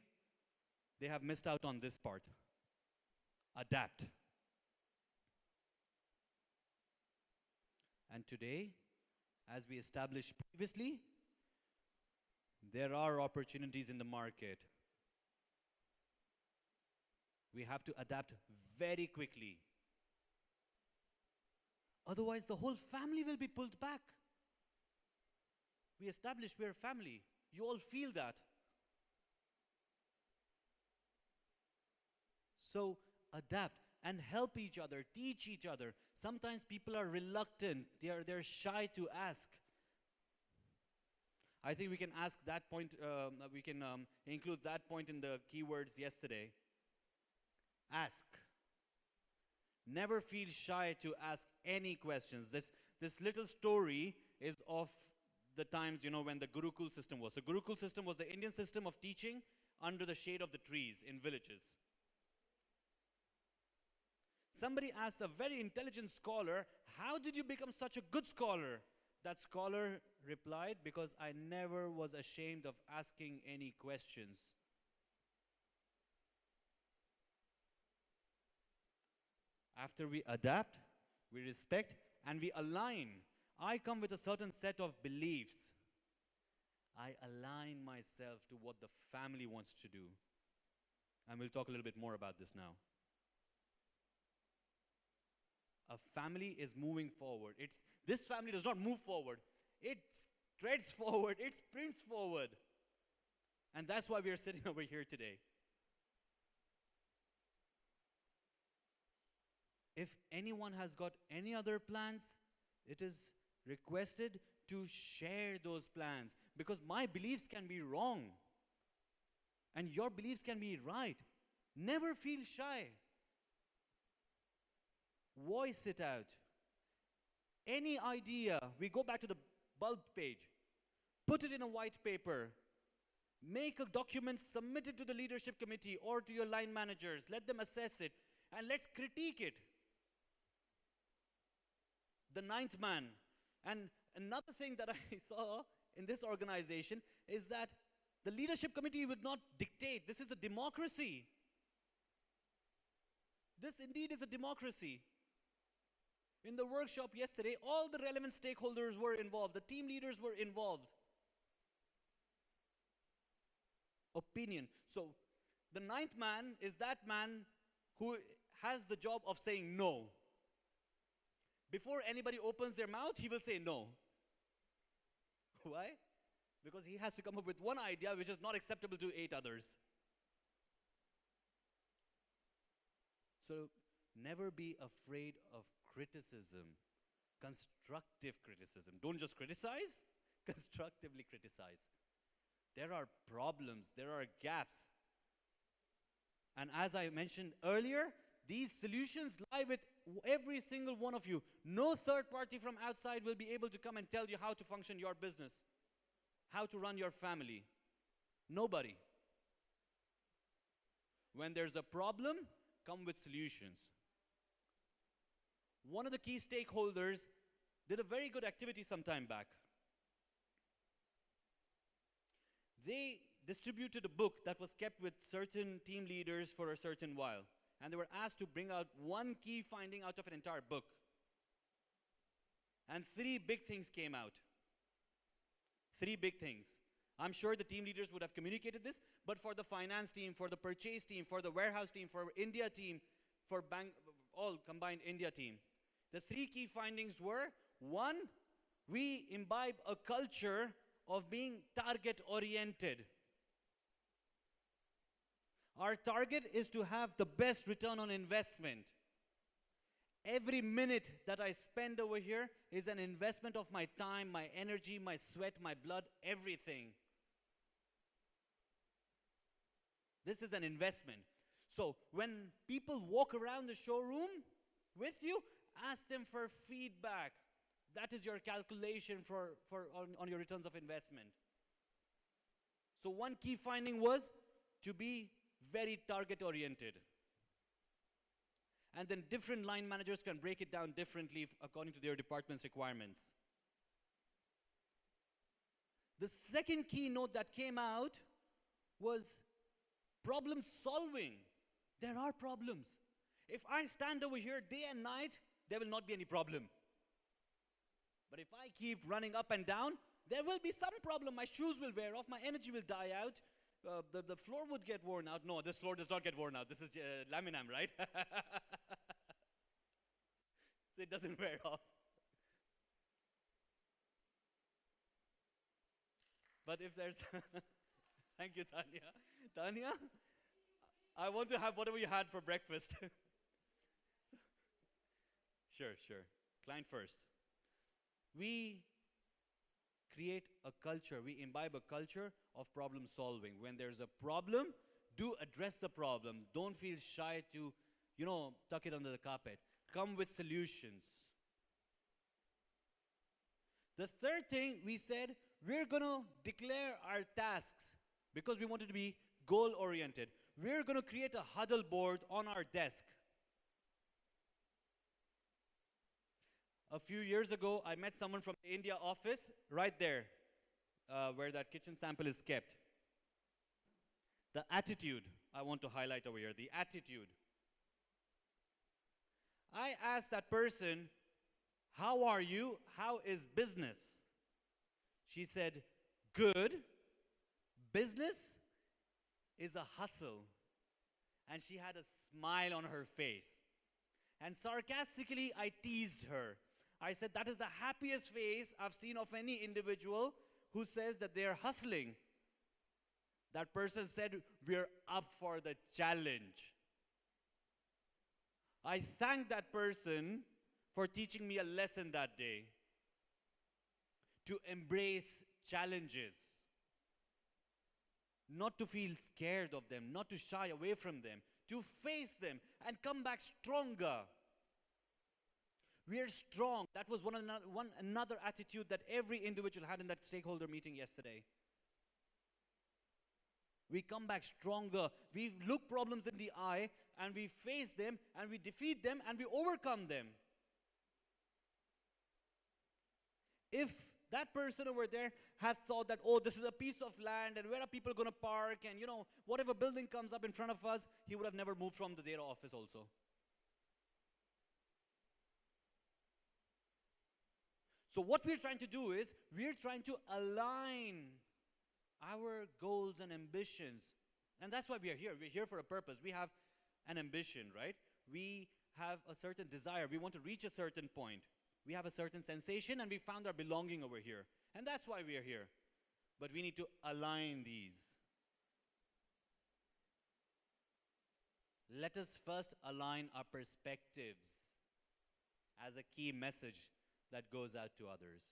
they have missed out on this part. Adapt. And today, as we established previously, there are opportunities in the market. We have to adapt very quickly. Otherwise, the whole family will be pulled back. We established we're a family. You all feel that. So adapt and help each other, teach each other. Sometimes people are reluctant, they're shy to ask. I think we can ask that point, we can include that point in the keywords yesterday. Ask. Never feel shy to ask any questions. This little story is of the times, when the Gurukul system was. The Gurukul system was the Indian system of teaching under the shade of the trees in villages. Somebody asked a very intelligent scholar, how did you become such a good scholar? That scholar replied, because I never was ashamed of asking any questions. After we adapt, we respect, and we align. I come with a certain set of beliefs. I align myself to what the family wants to do. And we'll talk a little bit more about this now. A family is moving forward. This family does not move forward. It treads forward. It sprints forward. And that's why we are sitting over here today. If anyone has got any other plans, it is requested to share those plans, because my beliefs can be wrong and your beliefs can be right. Never feel shy. Voice it out. Any idea, we go back to the bulb page, put it in a white paper, make a document, submit it to the leadership committee or to your line managers, let them assess it, and let's critique it. The ninth man. And another thing that I saw in this organization is that the leadership committee would not dictate. This is a democracy. This indeed is a democracy. In the workshop yesterday, all the relevant stakeholders were involved. The team leaders were involved. Opinion. So the ninth man is that man who has the job of saying no. Before anybody opens their mouth, he will say no. Why? Because he has to come up with one idea which is not acceptable to 8 others. So never be afraid of criticism, constructive criticism. Don't just criticize, constructively criticize. There are problems, there are gaps. And as I mentioned earlier, these solutions lie with every single one of you. No third party from outside will be able to come and tell you how to function your business, how to run your family. Nobody. When there's a problem, come with solutions. One of the key stakeholders did a very good activity some time back. They distributed a book that was kept with certain team leaders for a certain while. And they were asked to bring out one key finding out of an entire book. And 3 big things came out. 3 big things. I'm sure the team leaders would have communicated this, but for the finance team, for the purchase team, for the warehouse team, for India team, for all combined India team. The 3 key findings were, 1, we imbibe a culture of being target-oriented. Our target is to have the best return on investment. Every minute that I spend over here is an investment of my time, my energy, my sweat, my blood, everything. This is an investment. So when people walk around the showroom with you, ask them for feedback. That is your calculation on your returns of investment. So one key finding was to be very target-oriented. And then different line managers can break it down differently according to their department's requirements. The second keynote that came out was Problem solving. There are problems. If I stand over here day and night, there will not be any problem. But if I keep running up and down, there will be some problem. My shoes will wear off, my energy will die out, the floor would get worn out. No, this floor does not get worn out. This is laminam, right? So it doesn't wear off. But if there's, thank you, Tanya. Tanya, I want to have whatever you had for breakfast. Sure. Client first. We create a culture, we imbibe a culture of problem solving. When there's a problem, do address the problem. Don't feel shy to, tuck it under the carpet. Come with solutions. The third thing we said, we're going to declare our tasks because we wanted to be goal-oriented. We're going to create a huddle board on our desk. A few years ago, I met someone from the India office right there, where that kitchen sample is kept. The attitude I want to highlight over here, the attitude. I asked that person, how are you? How is business? She said, good. Business is a hustle. And she had a smile on her face. And sarcastically, I teased her. I said, that is the happiest face I've seen of any individual who says that they are hustling. That person said, we're up for the challenge. I thank that person for teaching me a lesson that day. To embrace challenges. Not to feel scared of them, not to shy away from them, to face them and come back stronger. We are strong. That was another attitude that every individual had in that stakeholder meeting yesterday. We come back stronger. We look problems in the eye and we face them and we defeat them and we overcome them. If that person over there had thought that, oh, this is a piece of land and where are people going to park and, whatever building comes up in front of us, he would have never moved from the data office also. So what we're trying to do is, we're trying to align our goals and ambitions. And that's why we are here. We're here for a purpose. We have an ambition, right? We have a certain desire. We want to reach a certain point. We have a certain sensation and we found our belonging over here. And that's why we are here. But we need to align these. Let us first align our perspectives as a key message that goes out to others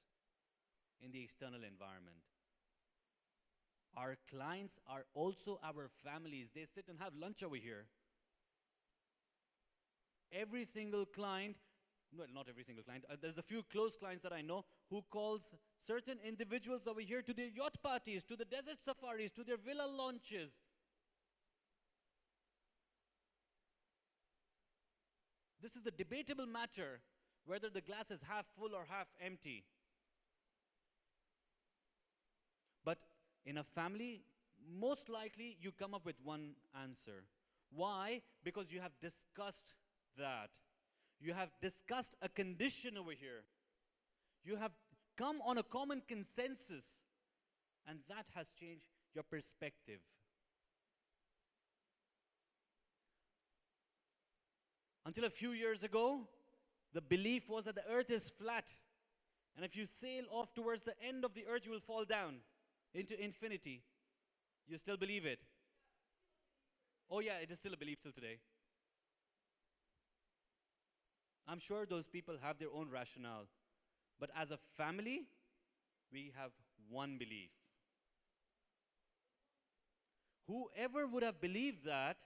in the external environment. Our clients are also our families. They sit and have lunch over here. Every single client, well, not every single client, there's a few close clients that I know who calls certain individuals over here to their yacht parties, to the desert safaris, to their villa launches. This is the debatable matter, whether the glass is half full or half empty. But in a family, most likely you come up with one answer. Why? Because you have discussed that. You have discussed a condition over here. You have come on a common consensus, and that has changed your perspective. Until a few years ago, the belief was that the earth is flat. And if you sail off towards the end of the earth, you will fall down into infinity. You still believe it? Oh yeah, it is still a belief till today. I'm sure those people have their own rationale. But as a family, we have one belief. Whoever would have believed that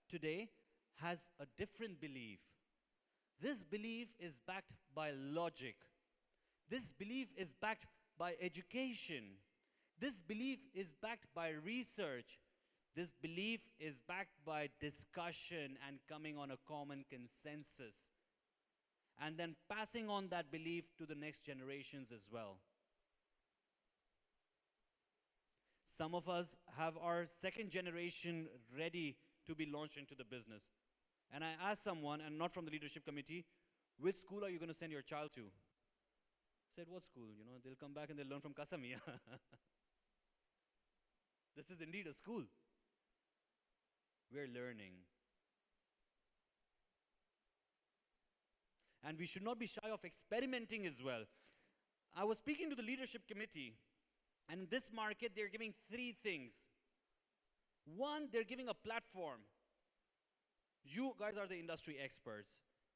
today has a different belief. This belief is backed by logic. This belief is backed by education. This belief is backed by research. This belief is backed by discussion and coming on a common consensus. And then passing on that belief to the next generations as well. Some of us have our second generation ready to be launched into the business. And I asked someone, and not from the leadership committee, which school are you going to send your child to? I said, what school? You know, they'll come back and they'll learn from CASAMIA. This is indeed a school. We're learning. And we should not be shy of experimenting as well. I was speaking to the leadership committee, and in this market, they're giving 3 things. One, they're giving a platform. You guys are the industry experts,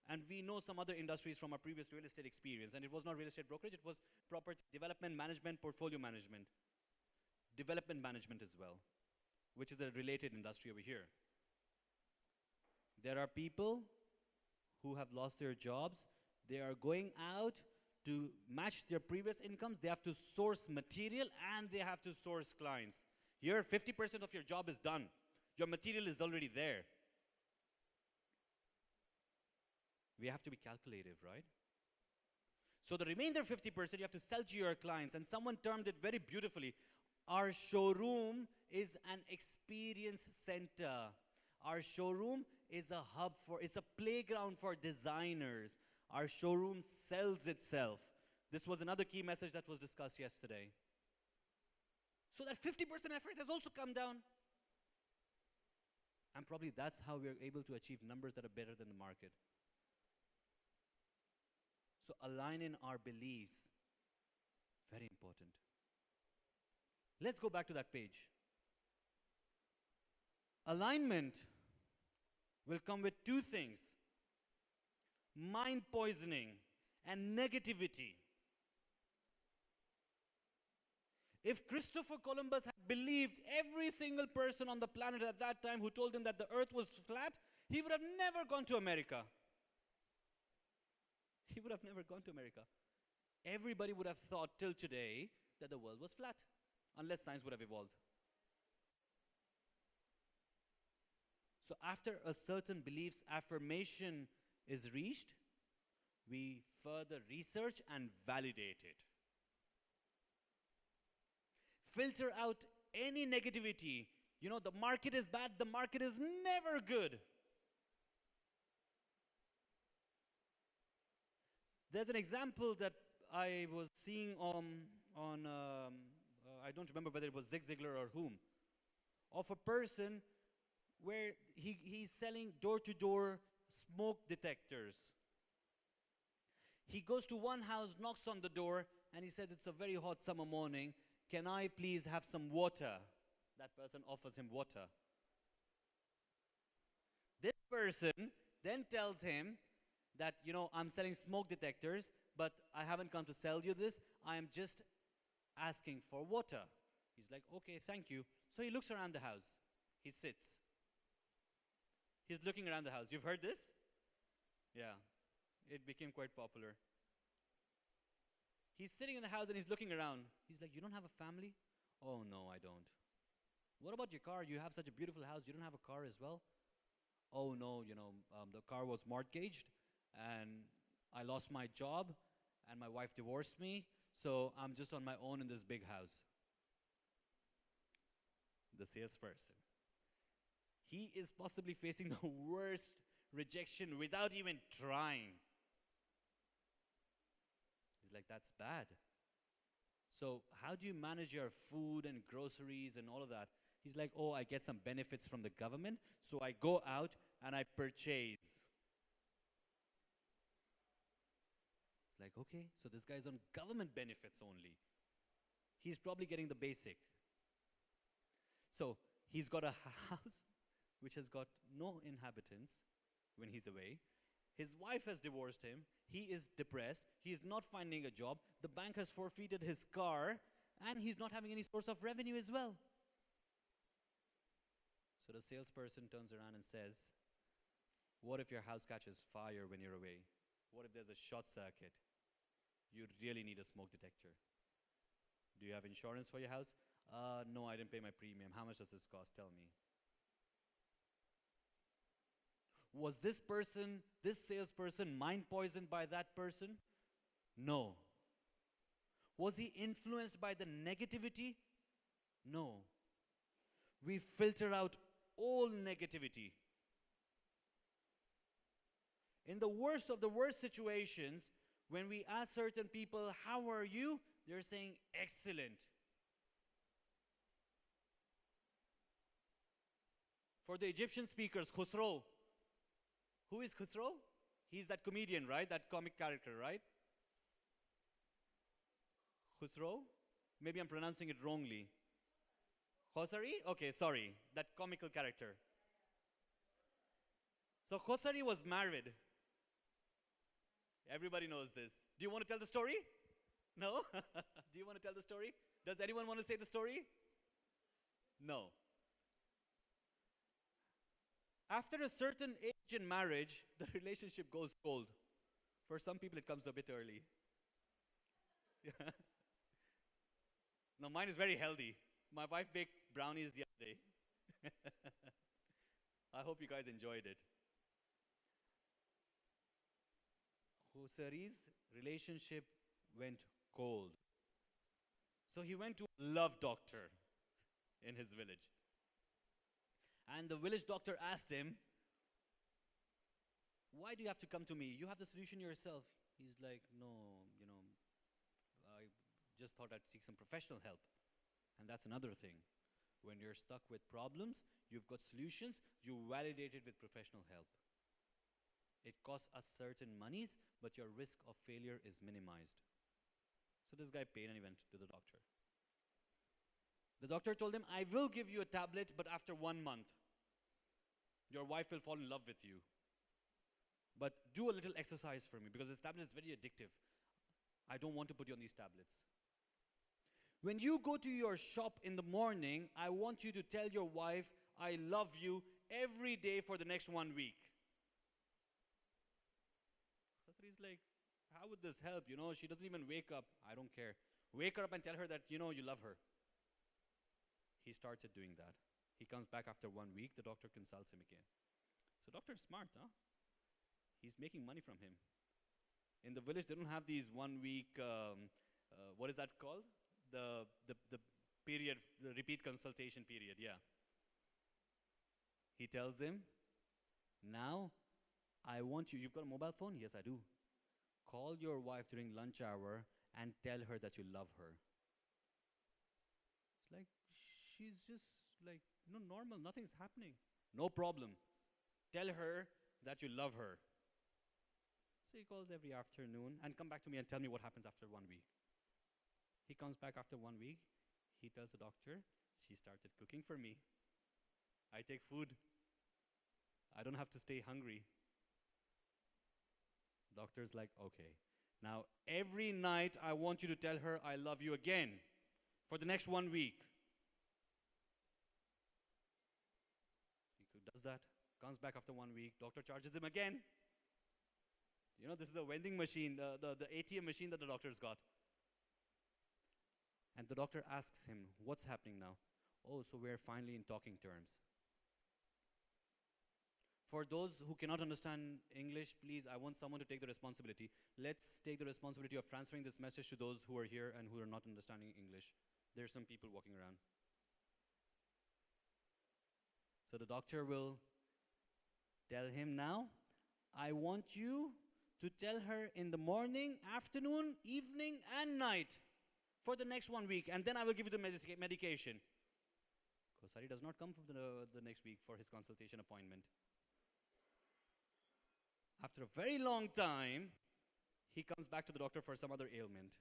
and we know some other industries from our previous real estate experience, and it was not real estate brokerage, it was property development management, portfolio management, development management as well, which is a related industry over here. There are people who have lost their jobs. They are going out to match their previous incomes. They have to source material and they have to source clients. Here, 50% of your job is done. Your material is already there. We have to be calculative, right? So the remainder 50% you have to sell to your clients. And someone termed it very beautifully. Our showroom is an experience center. Our showroom is a hub it's a playground for designers. Our showroom sells itself. This was another key message that was discussed yesterday. So that 50% effort has also come down. And probably that's how we're able to achieve numbers that are better than the market. So aligning our beliefs, very important. Let's go back to that page. Alignment will come with 2 things: mind poisoning and negativity. If Christopher Columbus had believed every single person on the planet at that time who told him that the earth was flat, he would have never gone to America. He would have never gone to America. Everybody would have thought till today that the world was flat, unless science would have evolved. So after a certain belief's affirmation is reached, we further research and validate it. Filter out any negativity. You know, the market is bad, the market is never good. There's an example that I was seeing I don't remember whether it was Zig Ziglar or whom, of a person where he's selling door-to-door smoke detectors. He goes to one house, knocks on the door, and he says, it's a very hot summer morning. Can I please have some water? That person offers him water. This person then tells him that, you know, I'm selling smoke detectors, but I haven't come to sell you this. I am just asking for water. He's like, okay, thank you. So he looks around the house. He sits. He's looking around the house. You've heard this? Yeah. It became quite popular. He's sitting in the house and he's looking around. He's like, you don't have a family? Oh, no, I don't. What about your car? You have such a beautiful house. You don't have a car as well? Oh, no, you know, the car was mortgaged and I lost my job and my wife divorced me. So I'm just on my own in this big house. The salesperson. He is possibly facing the worst rejection without even trying. He's like, that's bad. So how do you manage your food and groceries and all of that? He's like, oh, I get some benefits from the government, so I go out and I purchase. It's like, okay, so this guy's on government benefits only. He's probably getting the basic. So he's got a house which has got no inhabitants when he's away. His wife has divorced him. He is depressed. He is not finding a job. The bank has forfeited his car, and he's not having any source of revenue as well. So the salesperson turns around and says, what if your house catches fire when you're away? What if there's a short circuit? You really need a smoke detector. Do you have insurance for your house? No, I didn't pay my premium. How much does this cost? Tell me. Was this salesperson, mind poisoned by that person? No. Was he influenced by the negativity? No. We filter out all negativity. In the worst of the worst situations, when we ask certain people, how are you? They're saying, excellent. For the Egyptian speakers, Khusro. Who is Khusro? He's that comedian, right? That comic character, right? Khusro? Maybe I'm pronouncing it wrongly. Khosari? Okay, sorry. That comical character. So Khosari was married. Everybody knows this. Do you want to tell the story? No? Do you want to tell the story? Does anyone want to say the story? No. After a certain age in marriage, the relationship goes cold. For some people, it comes a bit early. Yeah. Now, mine is very healthy. My wife baked brownies the other day. I hope you guys enjoyed it. Khusari's relationship went cold. So he went to a love doctor in his village. And the village doctor asked him, why do you have to come to me? You have the solution yourself. He's like, no, I just thought I'd seek some professional help. And that's another thing. When you're stuck with problems, you've got solutions, you validate it with professional help. It costs us certain monies, but your risk of failure is minimized. So this guy paid and he went to the doctor. The doctor told him, I will give you a tablet, but after 1 month, your wife will fall in love with you. But do a little exercise for me, because this tablet is very addictive. I don't want to put you on these tablets. When you go to your shop in the morning, I want you to tell your wife, I love you every day for the next 1 week. So he's like, how would this help? She doesn't even wake up. I don't care. Wake her up and tell her that, you love her. He started doing that. He comes back after 1 week. The doctor consults him again. So doctor is smart, huh? He's making money from him. In the village, they don't have these 1 week, what is that called? The period, the repeat consultation period, yeah. He tells him, now, I want you, you've got a mobile phone? Yes, I do. Call your wife during lunch hour and tell her that you love her. It's like, she's just like, normal, nothing's happening. No problem. Tell her that you love her. So he calls every afternoon and come back to me and tell me what happens after 1 week. He comes back after 1 week. He tells the doctor, she started cooking for me. I take food. I don't have to stay hungry. Doctor's like, okay. Now, every night I want you to tell her I love you again for the next 1 week. He does that, comes back after 1 week. Doctor charges him again. This is a vending machine, the ATM machine that the doctor's got. And the doctor asks him, what's happening now? Oh, so we're finally in talking terms. For those who cannot understand English, please, I want someone to take the responsibility. Let's take the responsibility of transferring this message to those who are here and who are not understanding English. There are some people walking around. So the doctor will tell him now, I want you to tell her in the morning, afternoon, evening, and night for the next 1 week, and then I will give you the medication. Khosari does not come for the next week for his consultation appointment. After a very long time, he comes back to the doctor for some other ailment.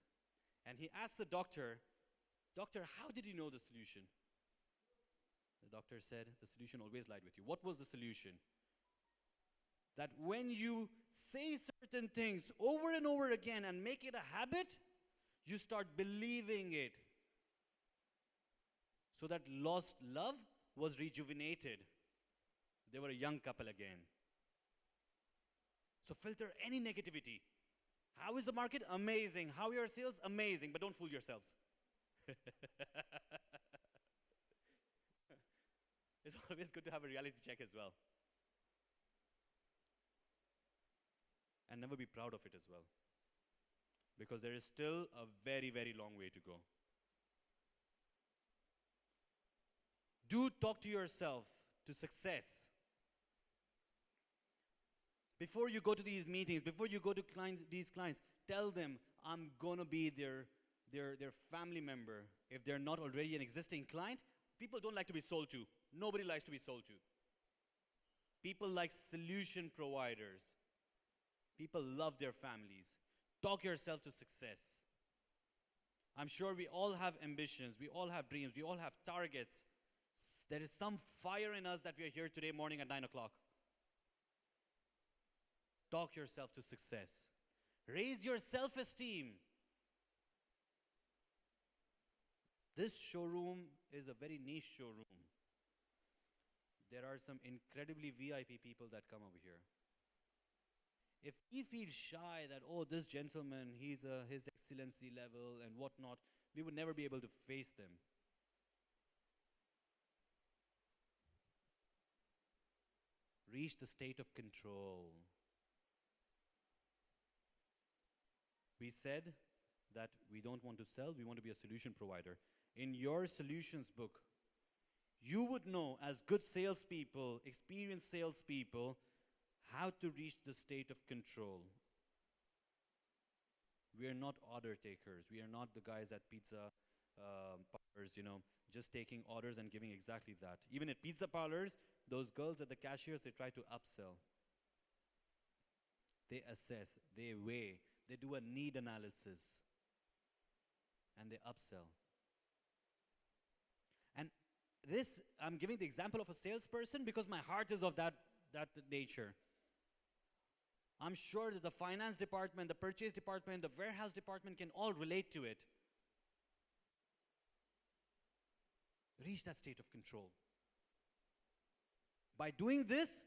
And he asks the doctor, doctor, how did you know the solution? The doctor said, the solution always lied with you. What was the solution? That when you say certain things over and over again and make it a habit, you start believing it. So that lost love was rejuvenated. They were a young couple again. So filter any negativity. How is the market? Amazing. How are your sales? Amazing. But don't fool yourselves. It's always good to have a reality check as well. And never be proud of it as well. Because there is still a very, very long way to go. Do talk to yourself to success. Before you go to these meetings, before you go to these clients, tell them, I'm going to be their family member. If they're not already an existing client, people don't like to be sold to. Nobody likes to be sold to. People like solution providers. People love their families. Talk yourself to success. I'm sure we all have ambitions. We all have dreams. We all have targets. There is some fire in us that we are here today morning at 9 o'clock. Talk yourself to success. Raise your self-esteem. This showroom is a very niche showroom. There are some incredibly VIP people that come over here. If we feel shy that, oh, this gentleman, he's his excellency level and whatnot, we would never be able to face them. Reach the state of control. We said that we don't want to sell, we want to be a solution provider. In your solutions book, you would know as good salespeople, experienced salespeople, how to reach the state of control. We are not order takers. We are not the guys at pizza parlors, just taking orders and giving exactly that. Even at pizza parlors, those girls at the cashiers, they try to upsell. They assess, they weigh, they do a need analysis, and they upsell. And this, I'm giving the example of a salesperson because my heart is of that nature. I'm sure that the finance department, the purchase department, the warehouse department can all relate to it. Reach that state of control. By doing this,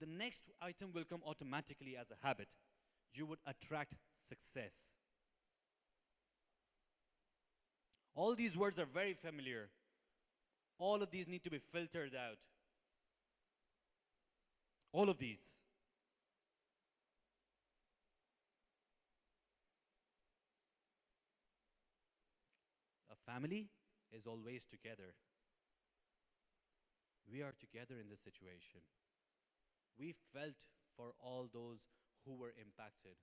the next item will come automatically as a habit. You would attract success. All these words are very familiar. All of these need to be filtered out. All of these. A family is always together. We are together in this situation. We felt for all those who were impacted.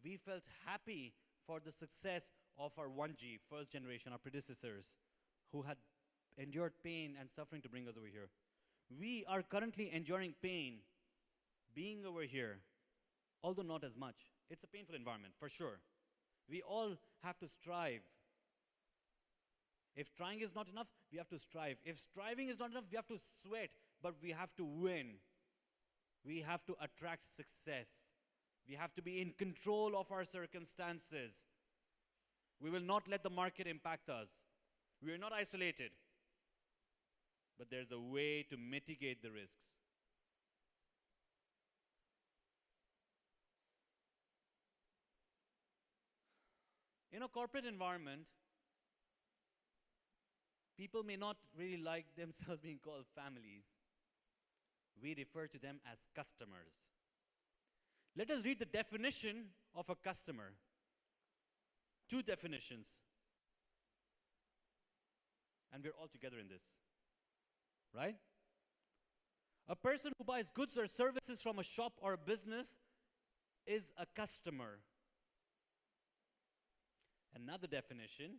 We felt happy for the success of our 1G, first generation, our predecessors, who had endured pain and suffering to bring us over here. We are currently enduring pain being over here, although not as much. It's a painful environment, for sure. We all have to strive. If trying is not enough, we have to strive. If striving is not enough, we have to sweat, but we have to win. We have to attract success. We have to be in control of our circumstances. We will not let the market impact us. We are not isolated. But there's a way to mitigate the risks. In a corporate environment, people may not really like themselves being called families. We refer to them as customers. Let us read the definition of a customer. 2 definitions. And we're all together in this. Right? A person who buys goods or services from a shop or a business is a customer. Another definition.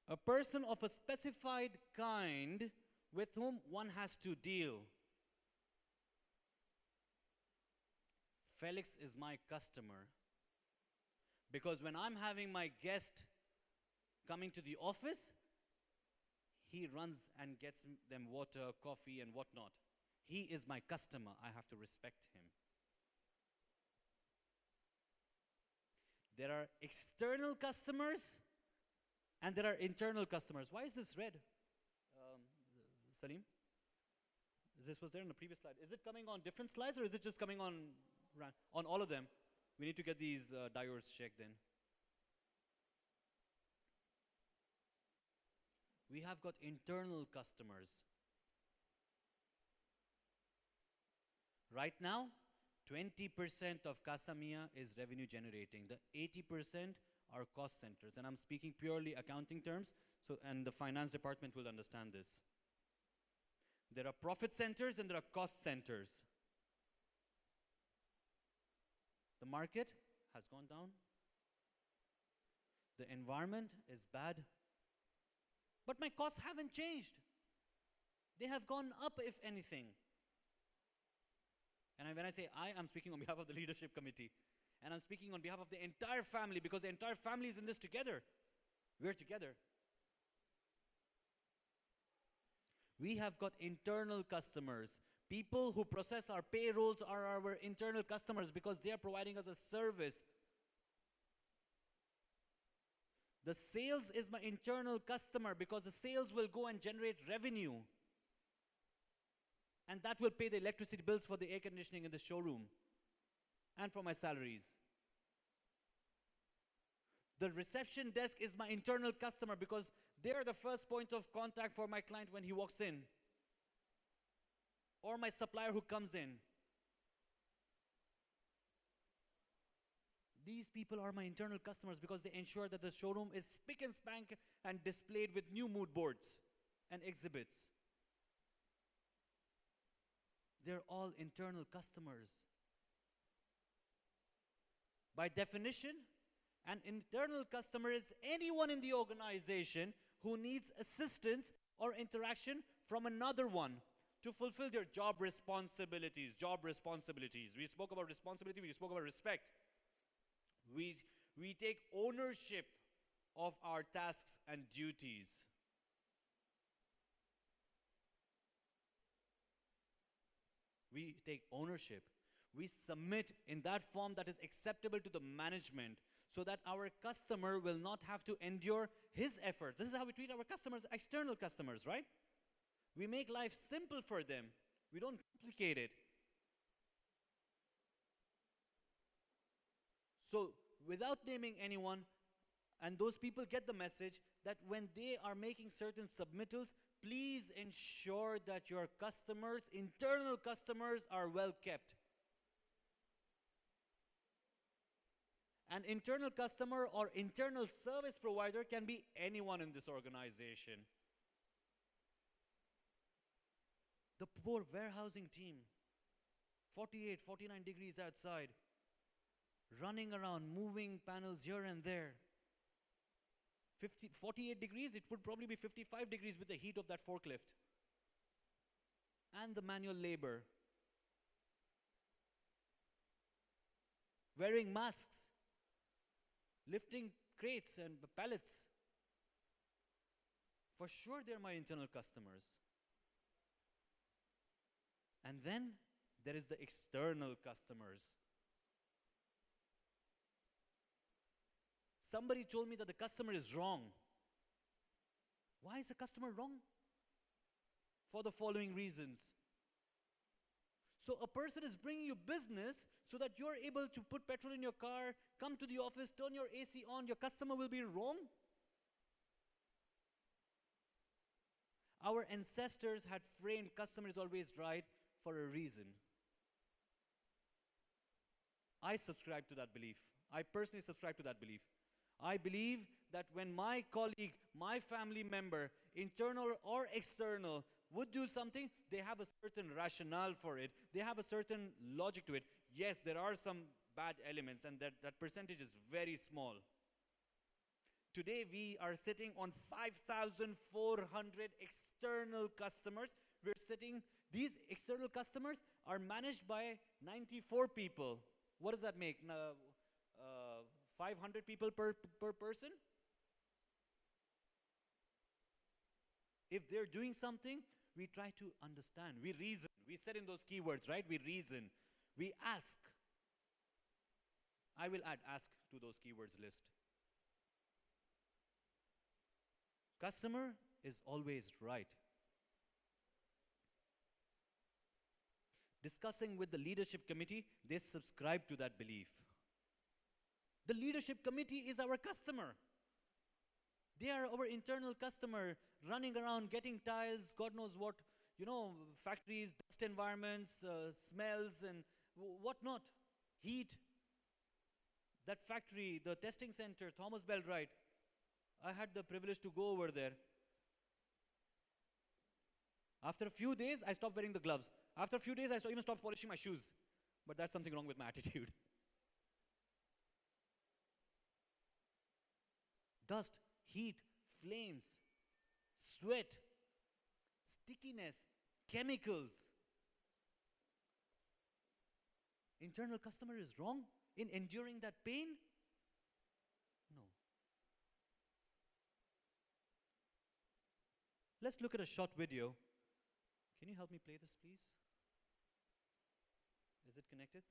A person of a specified kind with whom one has to deal. Felix is my customer because when I'm having my guest coming to the office, he runs and gets them water, coffee, and whatnot. He is my customer. I have to respect him. There are external customers and there are internal customers. Why is this red? Salim? This was there in the previous slide. Is it coming on different slides or is it just coming on all of them? We need to get these diodes checked then. We have got internal customers. Right now, 20% of CASAMIA is revenue generating. The 80% are cost centers. And I'm speaking purely accounting terms. So, and the finance department will understand this. There are profit centers and there are cost centers. The market has gone down. The environment is bad. But my costs haven't changed. They have gone up, if anything. And when I say I'm speaking on behalf of the leadership committee. And I'm speaking on behalf of the entire family, because the entire family is in this together. We're together. We have got internal customers. People who process our payrolls are our internal customers because they are providing us a service. The sales is my internal customer because the sales will go and generate revenue. And that will pay the electricity bills for the air conditioning in the showroom and for my salaries. The reception desk is my internal customer because they are the first point of contact for my client when he walks in, or my supplier who comes in. These people are my internal customers because they ensure that the showroom is spick and spank and displayed with new mood boards and exhibits. They're all internal customers. By definition, an internal customer is anyone in the organization who needs assistance or interaction from another one to fulfill their job responsibilities. We spoke about responsibility, we spoke about respect. We take ownership of our tasks and duties. We take ownership. We submit in that form that is acceptable to the management so that our customer will not have to endure his efforts. This is how we treat our customers, external customers, right? We make life simple for them. We don't complicate it. So, without naming anyone, and those people get the message that when they are making certain submittals, please ensure that your customers, internal customers, are well kept. An internal customer or internal service provider can be anyone in this organization. The poor warehousing team, 48, 49 degrees outside, running around, moving panels here and there. 48 degrees, it would probably be 55 degrees with the heat of that forklift. And the manual labor. Wearing masks. Lifting crates and pallets. For sure, they're my internal customers. And then there is the external customers. Somebody told me that the customer is wrong. Why is the customer wrong? For the following reasons. So a person is bringing you business so that you're able to put petrol in your car, come to the office, turn your AC on, your customer will be wrong? Our ancestors had framed customer is always right for a reason. I subscribe to that belief. I personally subscribe to that belief. I believe that when my colleague, my family member, internal or external, would do something, they have a certain rationale for it. They have a certain logic to it. Yes, there are some bad elements, and that percentage is very small. Today, we are sitting on 5,400 external customers. These external customers are managed by 94 people. What does that make? 500 people per person? If they're doing something, we try to understand. We reason. We said in those keywords, right? We reason. We ask. I will add ask to those keywords list. Customer is always right. Discussing with the leadership committee, they subscribe to that belief. The leadership committee is our customer. They are our internal customer, running around, getting tiles, God knows what, factories, dust environments, smells, and whatnot, heat. That factory, the testing center, Thomas Bell, right? I had the privilege to go over there. After a few days, I stopped wearing the gloves. After a few days, I even stopped polishing my shoes. But that's something wrong with my attitude. Dust, heat, flames, sweat, stickiness, chemicals. Internal customer is wrong in enduring that pain? No. Let's look at a short video. Can you help me play this, please? Is it connected?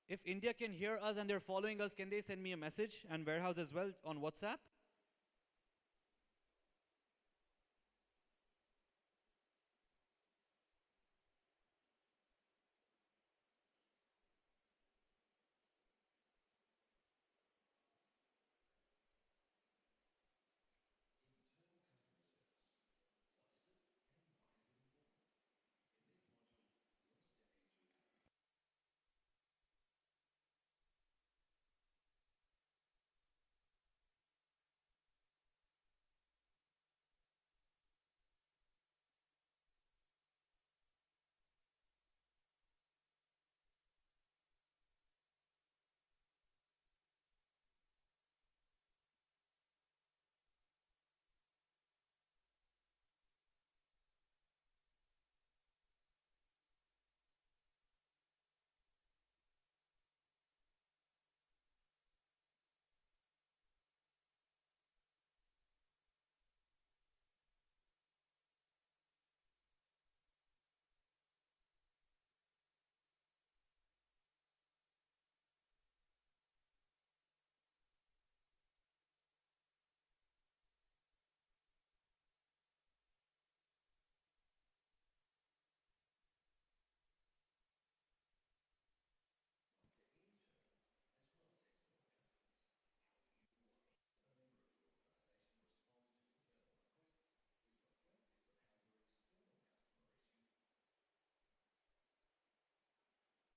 If India can hear us and they're following us, can they send me a message, and warehouse as well on WhatsApp?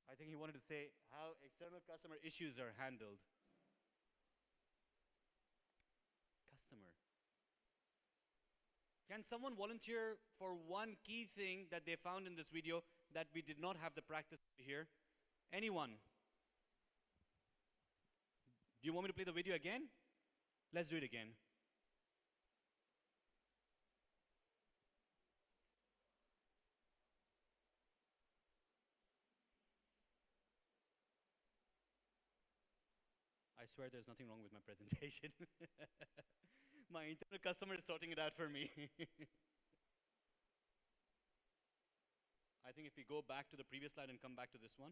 I think he wanted to say how external customer issues are handled. Customer. Can someone volunteer for one key thing that they found in this video that we did not have the practice here? Anyone? Do you want me to play the video again? Let's do it again. I swear there's nothing wrong with my presentation. My internal customer is sorting it out for me. I think if we go back to the previous slide and come back to this one.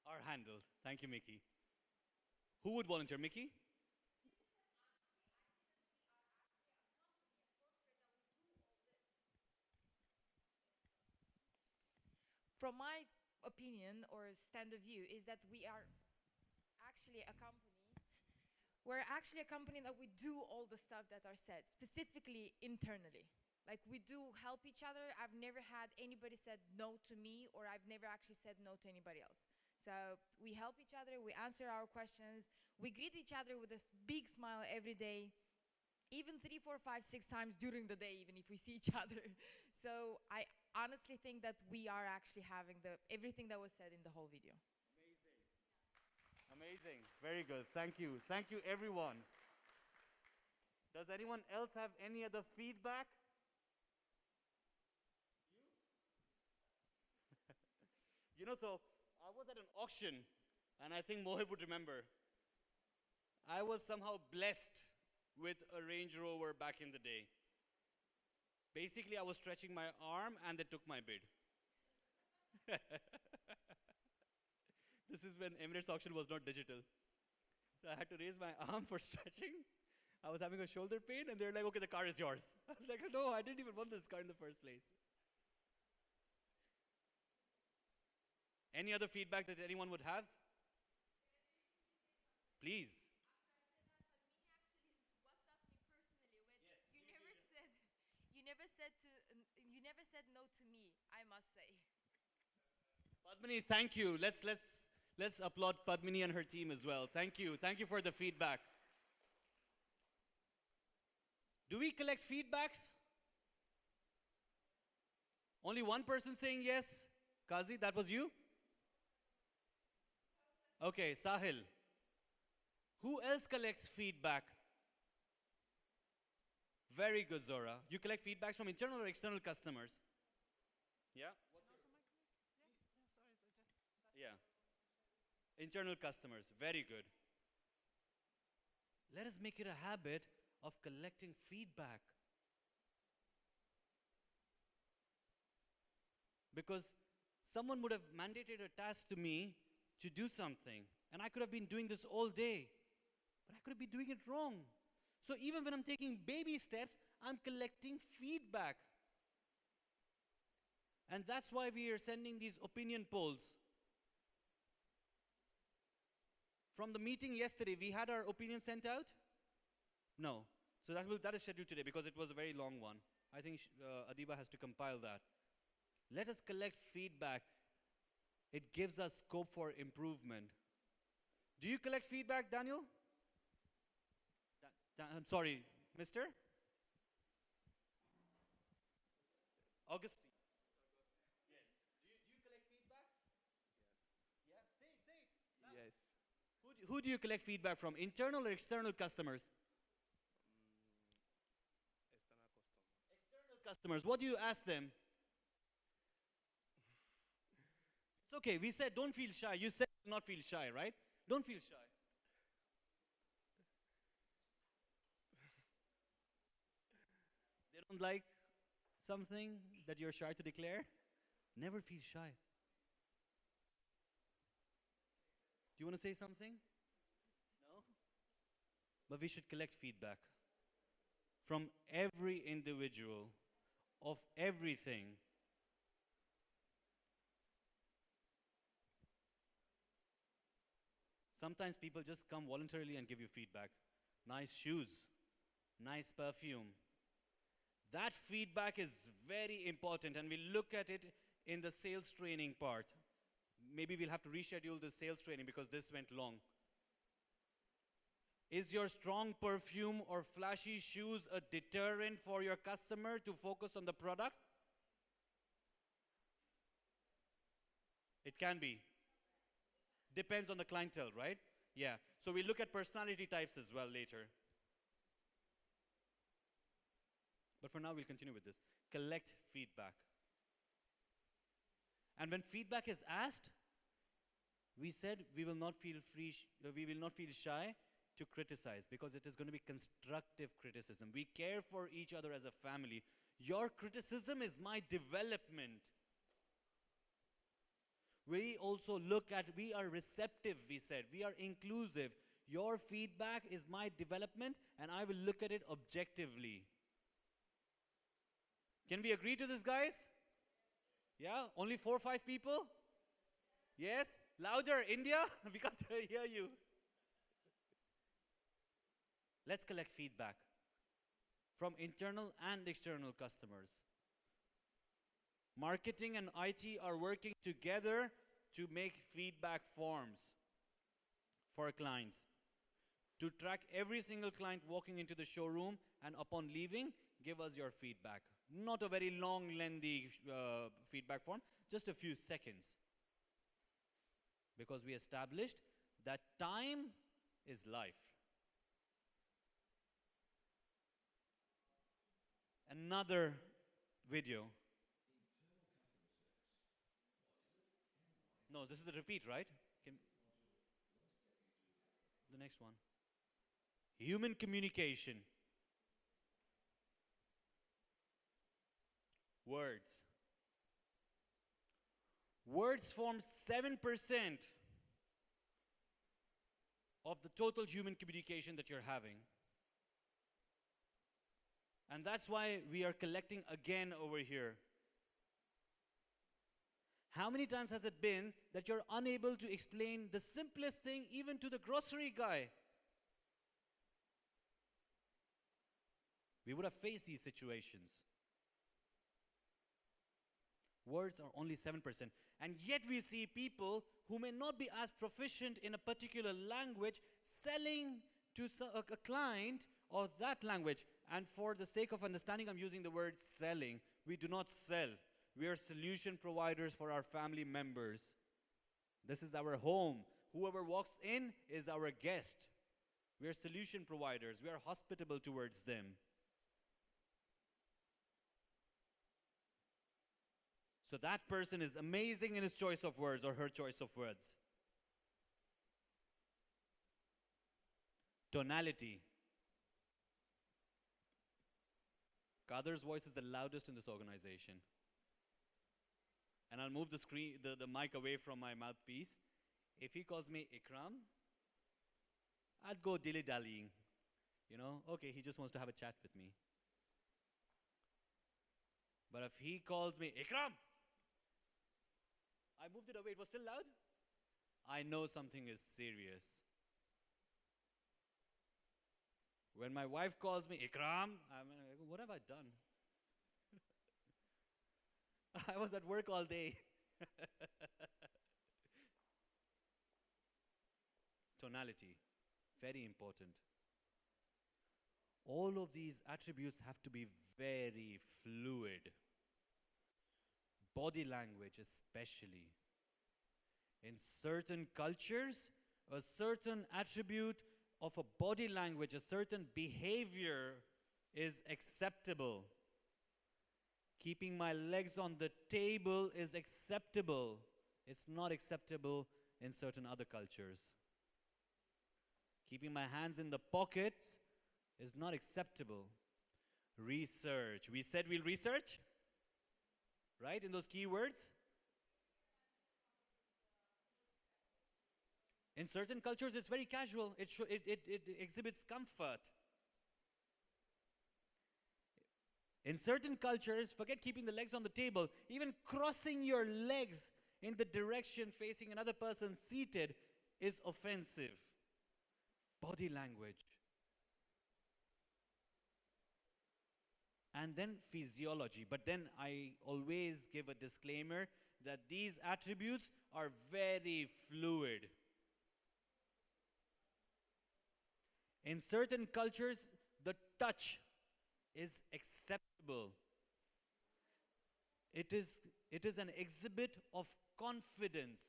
Are handled. Thank you, Mickey. Who would volunteer? Mickey? From my opinion or stand of view is that we are actually a company we're actually a company that we do all the stuff that are said, specifically internally. Like we do help each other. I've never had anybody said no to me, or I've never actually said no to anybody else. So we help each other, we answer our questions, we greet each other with a big smile every day, even 3, 4, 5, 6 times during the day, even if we see each other. So I honestly think that we are actually having everything that was said in the whole video. Amazing. Very good. Thank you. Thank you, everyone. Does anyone else have any other feedback? You know, so I was at an auction, and I think Mohib would remember. I was somehow blessed with a Range Rover back in the day. Basically, I was stretching my arm, and they took my bid. This is when Emirates auction was not digital. So I had to raise my arm for stretching. I was having a shoulder pain, and they're like, okay, the car is yours. I was like, no, I didn't even want this car in the first place. Any other feedback that anyone would have? Please. You never said no to me, I must say. Padmini, thank you. Let's applaud Padmini and her team as well. Thank you. Thank you for the feedback. Do we collect feedbacks? Only one person saying yes? Kazi, that was you? Okay, Sahil. Who else collects feedback? Very good, Zora. You collect feedbacks from internal or external customers? Yeah? Yeah. Internal customers. Very good. Let us make it a habit of collecting feedback. Because someone would have mandated a task to me to do something, and I could have been doing this all day, but I could have been doing it wrong. So even when I'm taking baby steps, I'm collecting feedback. And that's why we are sending these opinion polls. From the meeting yesterday, we had our opinion sent out? No. So that is scheduled today because it was a very long one. I think Adiba has to compile that. Let us collect feedback. It gives us scope for improvement. Do you collect feedback, Daniel? I'm sorry, Mr.? Augustine. Yes. Do you collect feedback? Yes. Yeah, say it. Yes. Who do you collect feedback from? Internal or external customers? External customers. What do you ask them? It's okay. We said don't feel shy. You said not feel shy, right? Don't feel shy. They don't like something that you're shy to declare? Never feel shy. Do you want to say something? No? But we should collect feedback from every individual of everything. Sometimes people just come voluntarily and give you feedback. Nice shoes, nice perfume. That feedback is very important, and we'll look at it in the sales training part. Maybe we'll have to reschedule the sales training because this went long. Is your strong perfume or flashy shoes a deterrent for your customer to focus on the product? It can be. Depends on the clientele, right? Yeah. So we look at personality types as well later. But for now, we'll continue with this. Collect feedback. And when feedback is asked, we said we will not feel shy to criticize because it is going to be constructive criticism. We care for each other as a family. Your criticism is my development. We also we are receptive, we said. We are inclusive. Your feedback is my development, and I will look at it objectively. Can we agree to this, guys? Yeah? Only 4 or 5 people? Yes? Louder, India? We can't hear you. Let's collect feedback from internal and external customers. Marketing and IT are working together to make feedback forms for clients, to track every single client walking into the showroom and upon leaving, give us your feedback. Not a very long, lengthy feedback form, just a few seconds. Because we established that time is life. Another video. No, this is a repeat, right? The next one. Human communication. Words. Words form 7% of the total human communication that you're having. And that's why we are collecting again over here. How many times has it been that you're unable to explain the simplest thing even to the grocery guy? We would have faced these situations. Words are only 7%. And yet we see people who may not be as proficient in a particular language selling to a client of that language. And for the sake of understanding, I'm using the word selling. We do not sell. We are solution providers for our family members. This is our home. Whoever walks in is our guest. We are solution providers. We are hospitable towards them. So that person is amazing in his choice of words or her choice of words. Tonality. Kader's voice is the loudest in this organization. And I'll move the mic away from my mouthpiece. If he calls me Ikram, I'd go dilly-dallying. You know, okay, he just wants to have a chat with me. But if he calls me Ikram, I moved it away, it was still loud. I know something is serious. When my wife calls me Ikram, I'm like, what have I done? I was at work all day. Tonality, very important. All of these attributes have to be very fluid. Body language especially. In certain cultures, a certain attribute of a body language, a certain behavior is acceptable. Keeping my legs on the table is acceptable. It's not acceptable in certain other cultures. Keeping my hands in the pockets is not acceptable. Research. We said we'll research, right? In those keywords. In certain cultures, it's very casual. It exhibits comfort. In certain cultures, forget keeping the legs on the table. Even crossing your legs in the direction facing another person seated is offensive. Body language. And then physiology. But then I always give a disclaimer that these attributes are very fluid. In certain cultures, the touch is acceptable. It is an exhibit of confidence.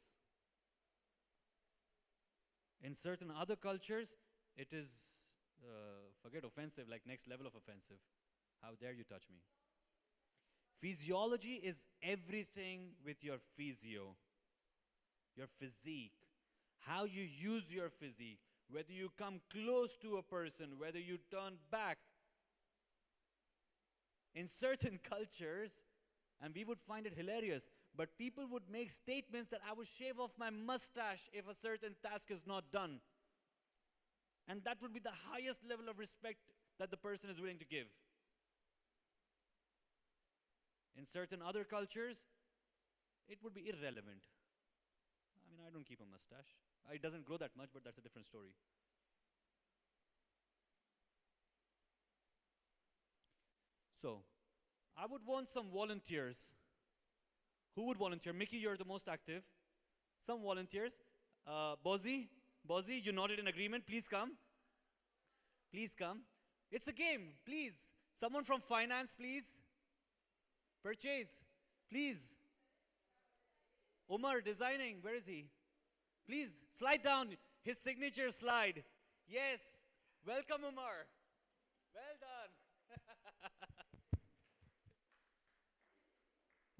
In certain other cultures, it is, forget offensive, like next level of offensive. How dare you touch me? Physiology is everything with your physio, your physique, how you use your physique, whether you come close to a person, whether you turn back. In certain cultures, and we would find it hilarious, but people would make statements that I would shave off my mustache if a certain task is not done. And that would be the highest level of respect that the person is willing to give. In certain other cultures, it would be irrelevant. I mean, I don't keep a mustache. It doesn't grow that much, but that's a different story. So, I would want some volunteers. Who would volunteer? Mickey, you're the most active. Some volunteers. Bozy, you nodded in agreement. Please come. Please come. It's a game. Please. Someone from finance, please. Purchase. Please. Umar, designing. Where is he? Please, slide down. His signature slide. Yes. Welcome, Umar. Well done.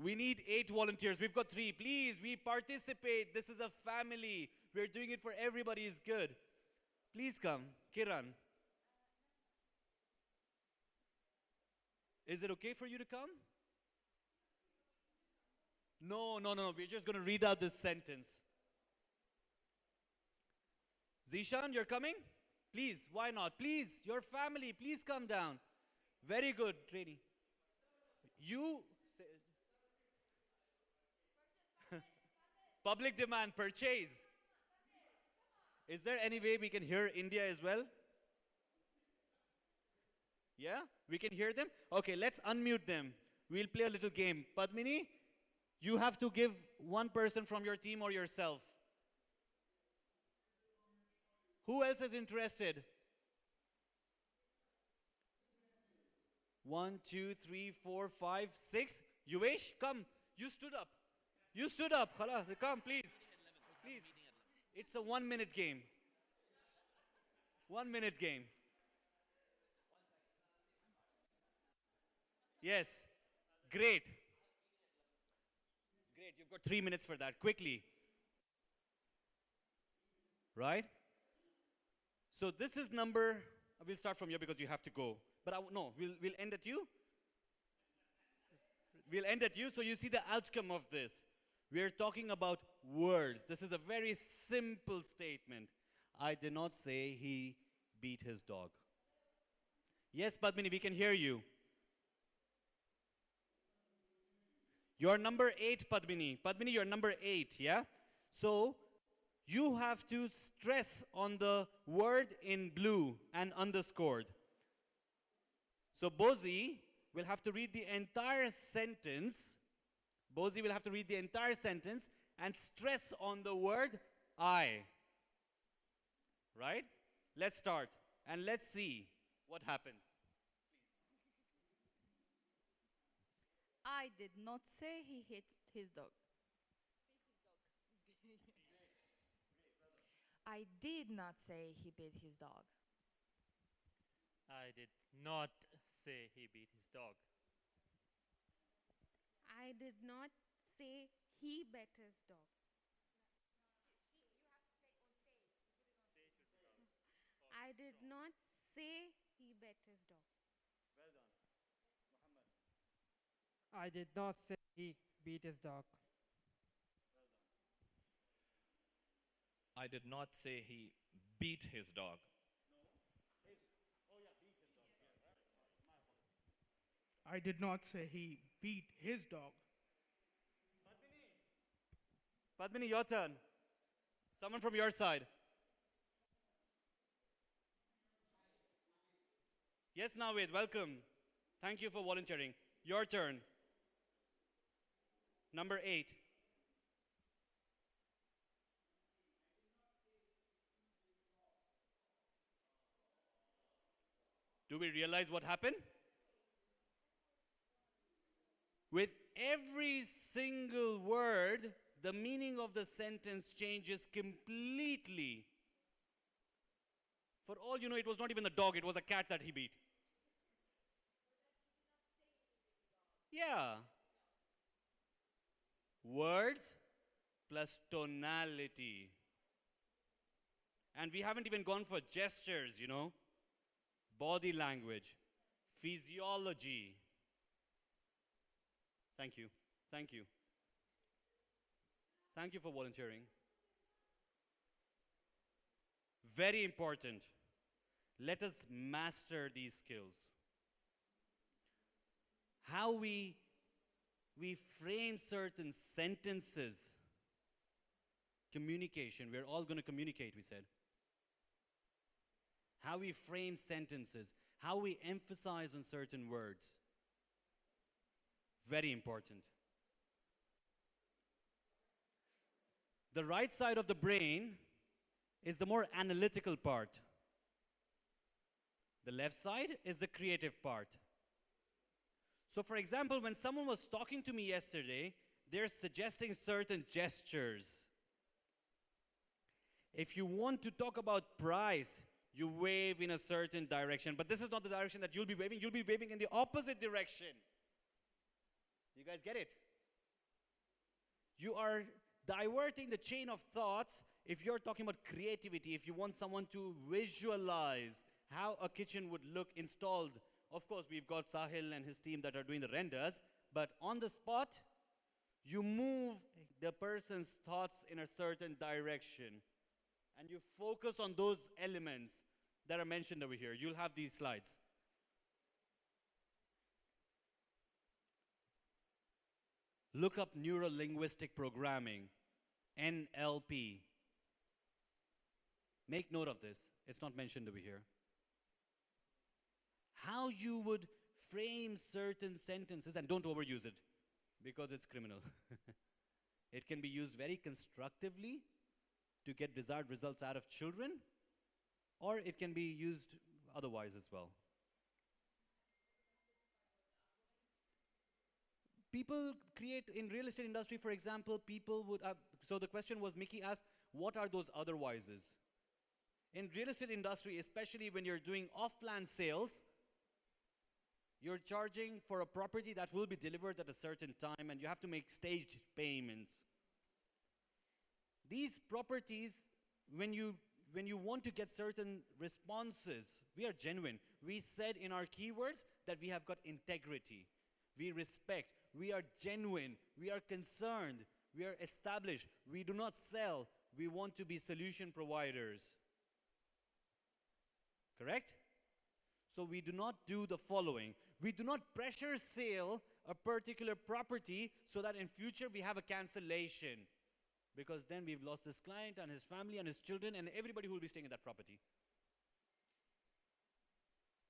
We need 8 volunteers. We've got 3. Please, we participate. This is a family. We're doing it for everybody is good. Please come. Kiran. Is it okay for you to come? No. We're just going to read out this sentence. Zishan, you're coming? Please, why not? Please, your family, please come down. Very good, trainee. You... Public demand, purchase. Is there any way we can hear India as well? Yeah? We can hear them? Okay, let's unmute them. We'll play a little game. Padmini, you have to give one person from your team or yourself. Who else is interested? 1, 2, 3, 4, 5, 6. Yuvesh, come. You stood up. You stood up. Khala, come, please. Please. It's a 1-minute game. 1-minute game. Yes. Great. Great. You've got 3 minutes for that. Quickly. Right? So this is number, we'll start from here because you have to go. But no, we'll end at you. We'll end at you so you see the outcome of this. We're talking about words. This is a very simple statement. I did not say he beat his dog. Yes, Padmini, we can hear you. You're number 8, Padmini. Padmini, you're number 8, yeah? So, you have to stress on the word in blue and underscored. So, Bozy will have to read the entire sentence. Bozy will have to read the entire sentence and stress on the word I. Right? Let's start and let's see what happens. I did not say he hit his dog. I did not say he bit his dog. I did not say he beat his dog. I did not say he bet his dog. I did not say he bet his dog. Well done. Muhammad. I did not say he beat his dog. I did not say he beat his dog. I did not say he beat his dog. Padmini, your turn. Someone from your side. Yes, Nawed, welcome. Thank you for volunteering. Your turn. Number 8. Do we realize what happened? With every single word, the meaning of the sentence changes completely. For all you know, it was not even the dog, it was a cat that he beat. Yeah. Words plus tonality. And we haven't even gone for gestures, you know. Body language, physiology. Thank you. Thank you. Thank you for volunteering. Very important. Let us master these skills. How we frame certain sentences. Communication. We're all going to communicate, we said. How we frame sentences. How we emphasize on certain words. Very important. The right side of the brain is the more analytical part. The left side is the creative part. So for example, when someone was talking to me yesterday, they're suggesting certain gestures. If you want to talk about price, you wave in a certain direction. But this is not the direction that you'll be waving. You'll be waving in the opposite direction. You guys get it? You are diverting the chain of thoughts if you're talking about creativity, if you want someone to visualize how a kitchen would look installed. Of course, we've got Sahil and his team that are doing the renders, but on the spot, you move the person's thoughts in a certain direction, and you focus on those elements that are mentioned over here. You'll have these slides. Look up neuro-linguistic programming, NLP. Make note of this. It's not mentioned over here. How you would frame certain sentences, and don't overuse it because it's criminal. It can be used very constructively to get desired results out of children, or it can be used otherwise as well. People create, in real estate industry, for example, people would, so the question was, Mickey asked, what are those otherwises? In real estate industry, especially when you're doing off-plan sales, you're charging for a property that will be delivered at a certain time, and you have to make staged payments. These properties, when you want to get certain responses, we are genuine. We said in our keywords that we have got integrity. We respect. We are genuine. We are concerned. We are established. We do not sell. We want to be solution providers. Correct? So we do not do the following. We do not pressure sale a particular property so that in future we have a cancellation, because then we've lost this client and his family and his children and everybody who will be staying in that property.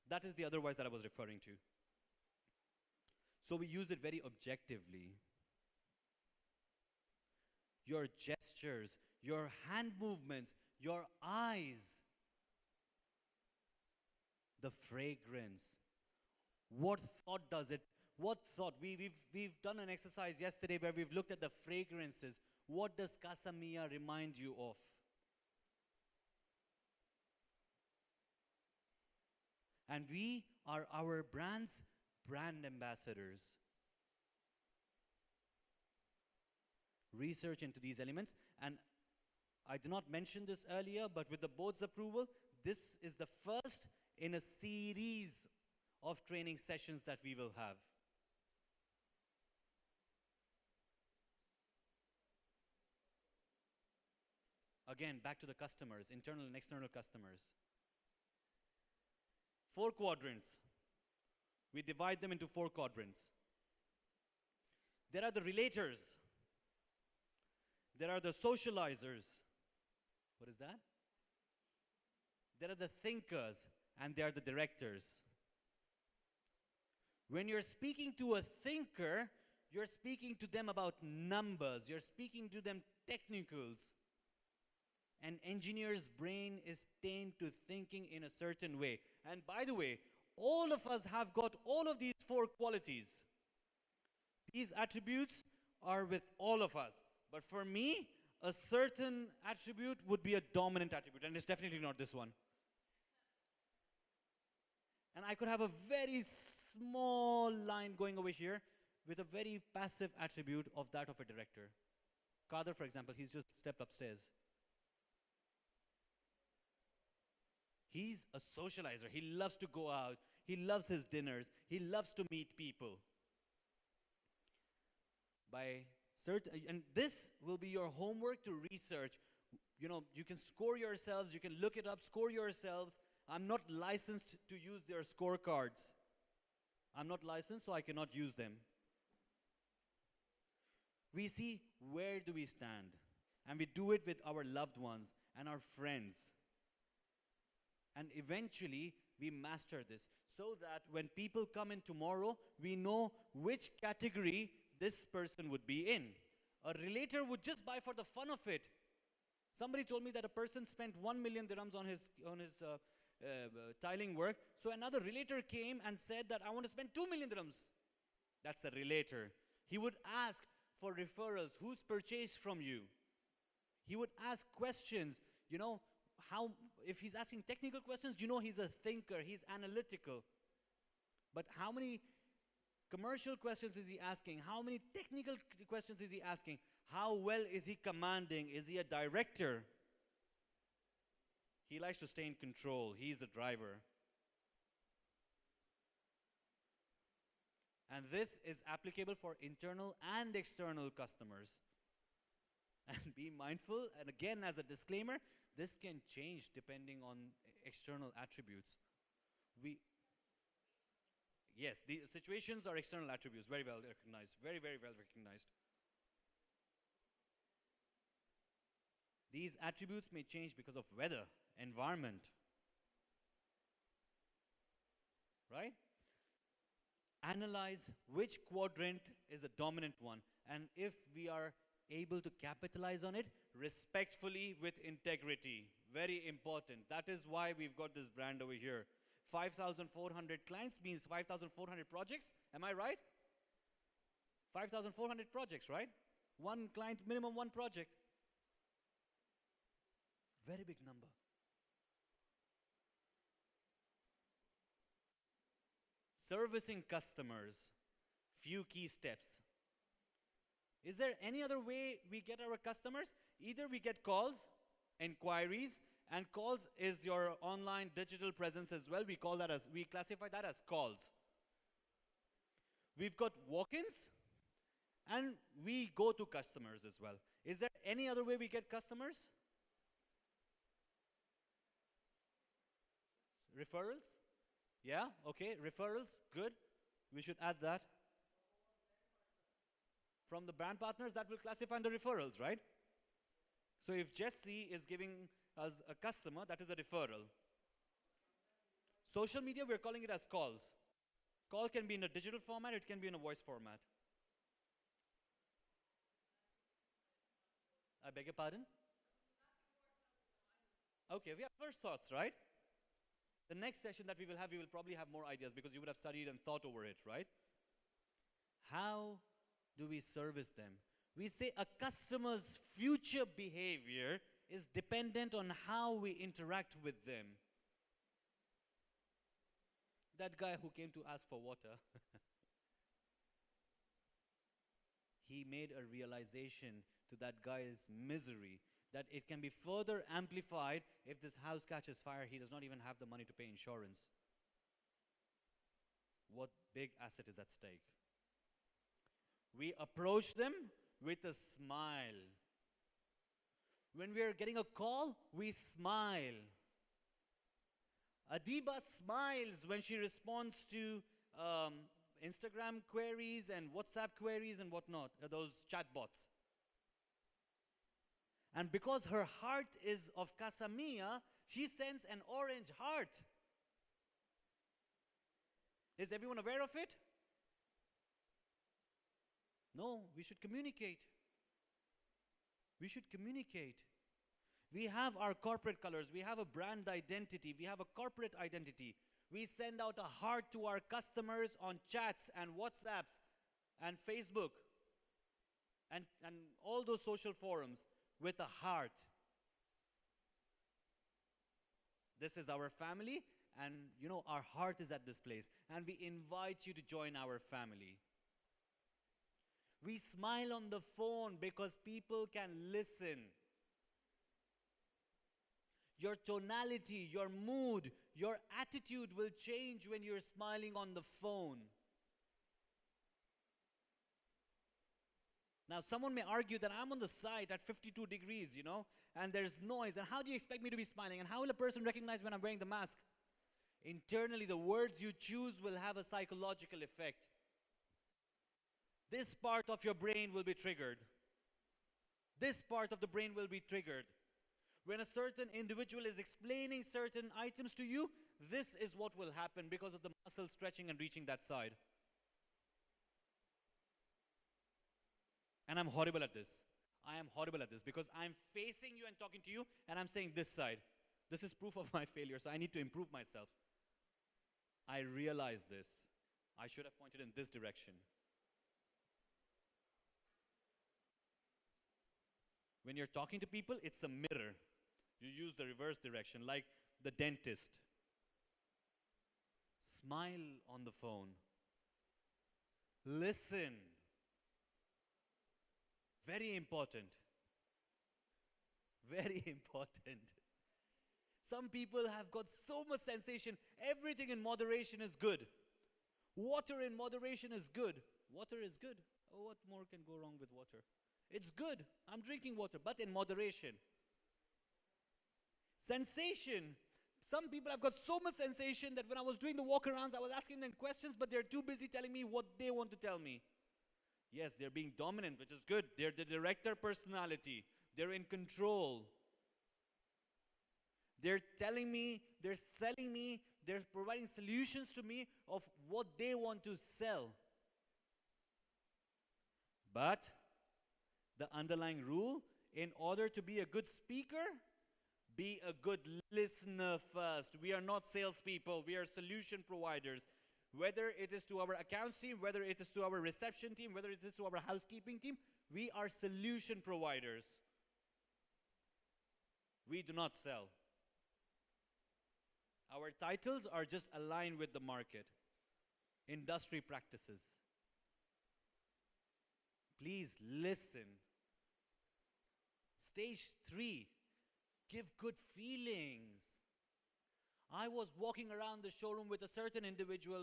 That is the otherwise that I was referring to. So we use it very objectively. Your gestures, your hand movements, your eyes, the fragrance. What thought does it? What thought? We've done an exercise yesterday where we've looked at the fragrances. What does CASAMIA remind you of? And we are our brand's brand ambassadors. Research into these elements, and I did not mention this earlier, but with the board's approval, this is the first in a series of training sessions that we will have. Again, back to the customers, internal and external customers. 4 quadrants. We divide them into 4 quadrants. There are the relators. There are the socializers. What is that? There are the thinkers, and there are the directors. When you're speaking to a thinker, you're speaking to them about numbers. You're speaking to them technicals. An engineer's brain is trained to thinking in a certain way. And by the way, all of us have got all of these 4 qualities. These attributes are with all of us. But for me, a certain attribute would be a dominant attribute, and it's definitely not this one. And I could have a very small line going over here with a very passive attribute of that of a director. Kader, for example, he's just stepped upstairs. He's a socializer. He loves to go out. He loves his dinners. He loves to meet people. And this will be your homework to research. You know, you can score yourselves. You can look it up, score yourselves. I'm not licensed to use their scorecards. I'm not licensed, so I cannot use them. We see where do we stand. And we do it with our loved ones and our friends. And eventually, we master this. so that when people come in tomorrow, we know which category this person would be in. A relator would just buy for the fun of it. Somebody told me that a person spent 1 million dirhams on his tiling work. So another relator came and said that I want to spend 2 million dirhams. That's a relator. He would ask for referrals. Who's purchased from you? He would ask questions. You know, if he's asking technical questions, you know he's a thinker, he's analytical. But how many commercial questions is he asking? How many technical questions is he asking? How well is he commanding? Is he a director? He likes to stay in control. He's the driver. And this is applicable for internal and external customers. And be mindful, and again as a disclaimer, this can change depending on external attributes. Yes, the situations are external attributes, very well recognized, very, very well recognized. These attributes may change because of weather, environment, right? Analyze which quadrant is the dominant one, and if we are able to capitalize on it respectfully with integrity. Very important. That is why we've got this brand over here. 5,400 clients means 5,400 projects. Am I right? 5,400 projects, right? One client, minimum one project. Very big number. Servicing customers. Few key steps. Is there any other way we get our customers? Either we get calls, inquiries, and calls is your online digital presence as well. We classify that as calls. We've got walk-ins, and we go to customers as well. Is there any other way we get customers? Referrals? Yeah, okay, referrals, good. We should add that. From the brand partners, that will classify under referrals, right? So if Jesse is giving us a customer, that is a referral. Social media, we're calling it as calls. Call can be in a digital format, it can be in a voice format. I beg your pardon? Okay, we have first thoughts, right? The next session that we will probably have more ideas because you would have studied and thought over it, right? How do we service them? We say a customer's future behavior is dependent on how we interact with them. That guy who came to ask for water, he made a realization to that guy's misery that it can be further amplified if this house catches fire. He does not even have the money to pay insurance. What big asset is at stake? We approach them with a smile. When we are getting a call, we smile. Adiba smiles when she responds to Instagram queries and WhatsApp queries and whatnot, those chatbots. And because her heart is of CASAMIA, she sends an orange heart. Is everyone aware of it? No, we should communicate. We should communicate. We have our corporate colors. We have a brand identity. We have a corporate identity. We send out a heart to our customers on chats and WhatsApps and Facebook and all those social forums with a heart. This is our family, and our heart is at this place, and we invite you to join our family. We smile on the phone because people can listen. Your tonality, your mood, your attitude will change when you're smiling on the phone. Now, someone may argue that I'm on the site at 52 degrees, and there's noise, and how do you expect me to be smiling? And how will a person recognize when I'm wearing the mask? Internally, the words you choose will have a psychological effect. This part of your brain will be triggered. This part of the brain will be triggered. When a certain individual is explaining certain items to you, this is what will happen because of the muscle stretching and reaching that side. And I'm horrible at this. I am horrible at this because I'm facing you and talking to you and I'm saying this side. This is proof of my failure, so I need to improve myself. I realize this. I should have pointed in this direction. When you're talking to people, it's a mirror. You use the reverse direction, like the dentist. Smile on the phone. Listen. Very important. Very important. Some people have got so much sensation. Everything in moderation is good. Water in moderation is good. Water is good. Oh, what more can go wrong with water? It's good. I'm drinking water, but in moderation. Sensation. Some people have got so much sensation that when I was doing the walk-arounds, I was asking them questions, but they're too busy telling me what they want to tell me. Yes, they're being dominant, which is good. They're the director personality. They're in control. They're telling me, they're selling me, they're providing solutions to me of what they want to sell. But the underlying rule, in order to be a good speaker, be a good listener first. We are not salespeople, we are solution providers. Whether it is to our accounts team, whether it is to our reception team, whether it is to our housekeeping team, we are solution providers. We do not sell. Our titles are just aligned with the market. Industry practices. Please listen. Stage 3, give good feelings. I was walking around the showroom with a certain individual,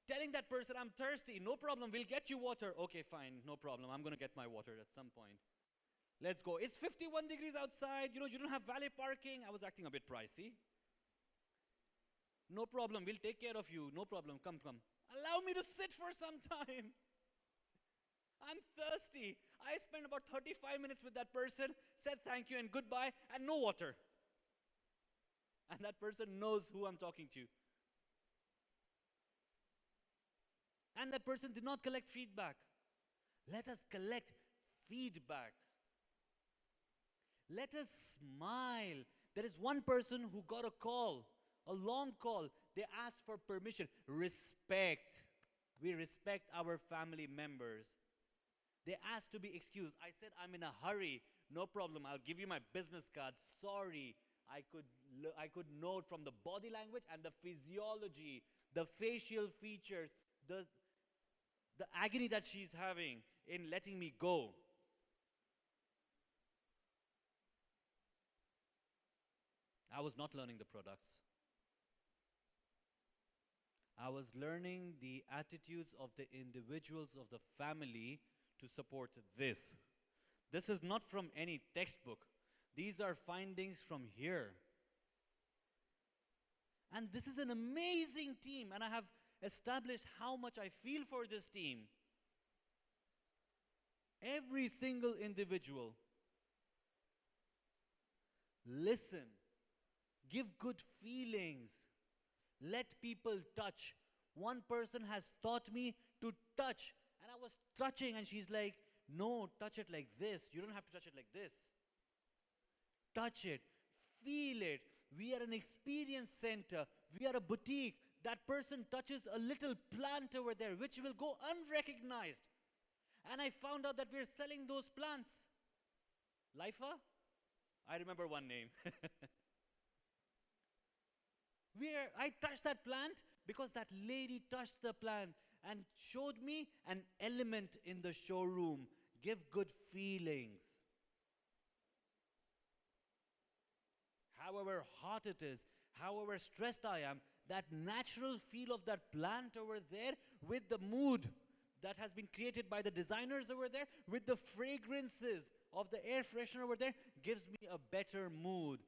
telling that person, I'm thirsty. No problem, we'll get you water. Okay, fine, no problem. I'm going to get my water at some point. Let's go. It's 51 degrees outside. You don't have valet parking. I was acting a bit pricey. No problem, we'll take care of you. No problem, come. Allow me to sit for some time. I'm thirsty. I spent about 35 minutes with that person, said thank you and goodbye, and no water. And that person knows who I'm talking to. And that person did not collect feedback. Let us collect feedback. Let us smile. There is one person who got a call, a long call. They asked for permission. Respect. We respect our family members. They asked to be excused. I said, I'm in a hurry. No problem. I'll give you my business card. Sorry. I could note from the body language and the physiology, the facial features, the agony that she's having in letting me go. I was not learning the products. I was learning the attitudes of the individuals of the family to support this. This is not from any textbook. These are findings from here. And this is an amazing team, and I have established how much I feel for this team. Every single individual. Listen. Give good feelings. Let people touch. One person has taught me to touch, and I was touching, and she's like, no, touch it like this. You don't have to touch it like this. Touch it. Feel it. We are an experience center. We are a boutique. That person touches a little plant over there, which will go unrecognized. And I found out that we're selling those plants. Lifa? I remember one name. I touched that plant because that lady touched the plant and showed me an element in the showroom. Give good feelings. However hot it is, however stressed I am, that natural feel of that plant over there with the mood that has been created by the designers over there, with the fragrances of the air freshener over there, gives me a better mood.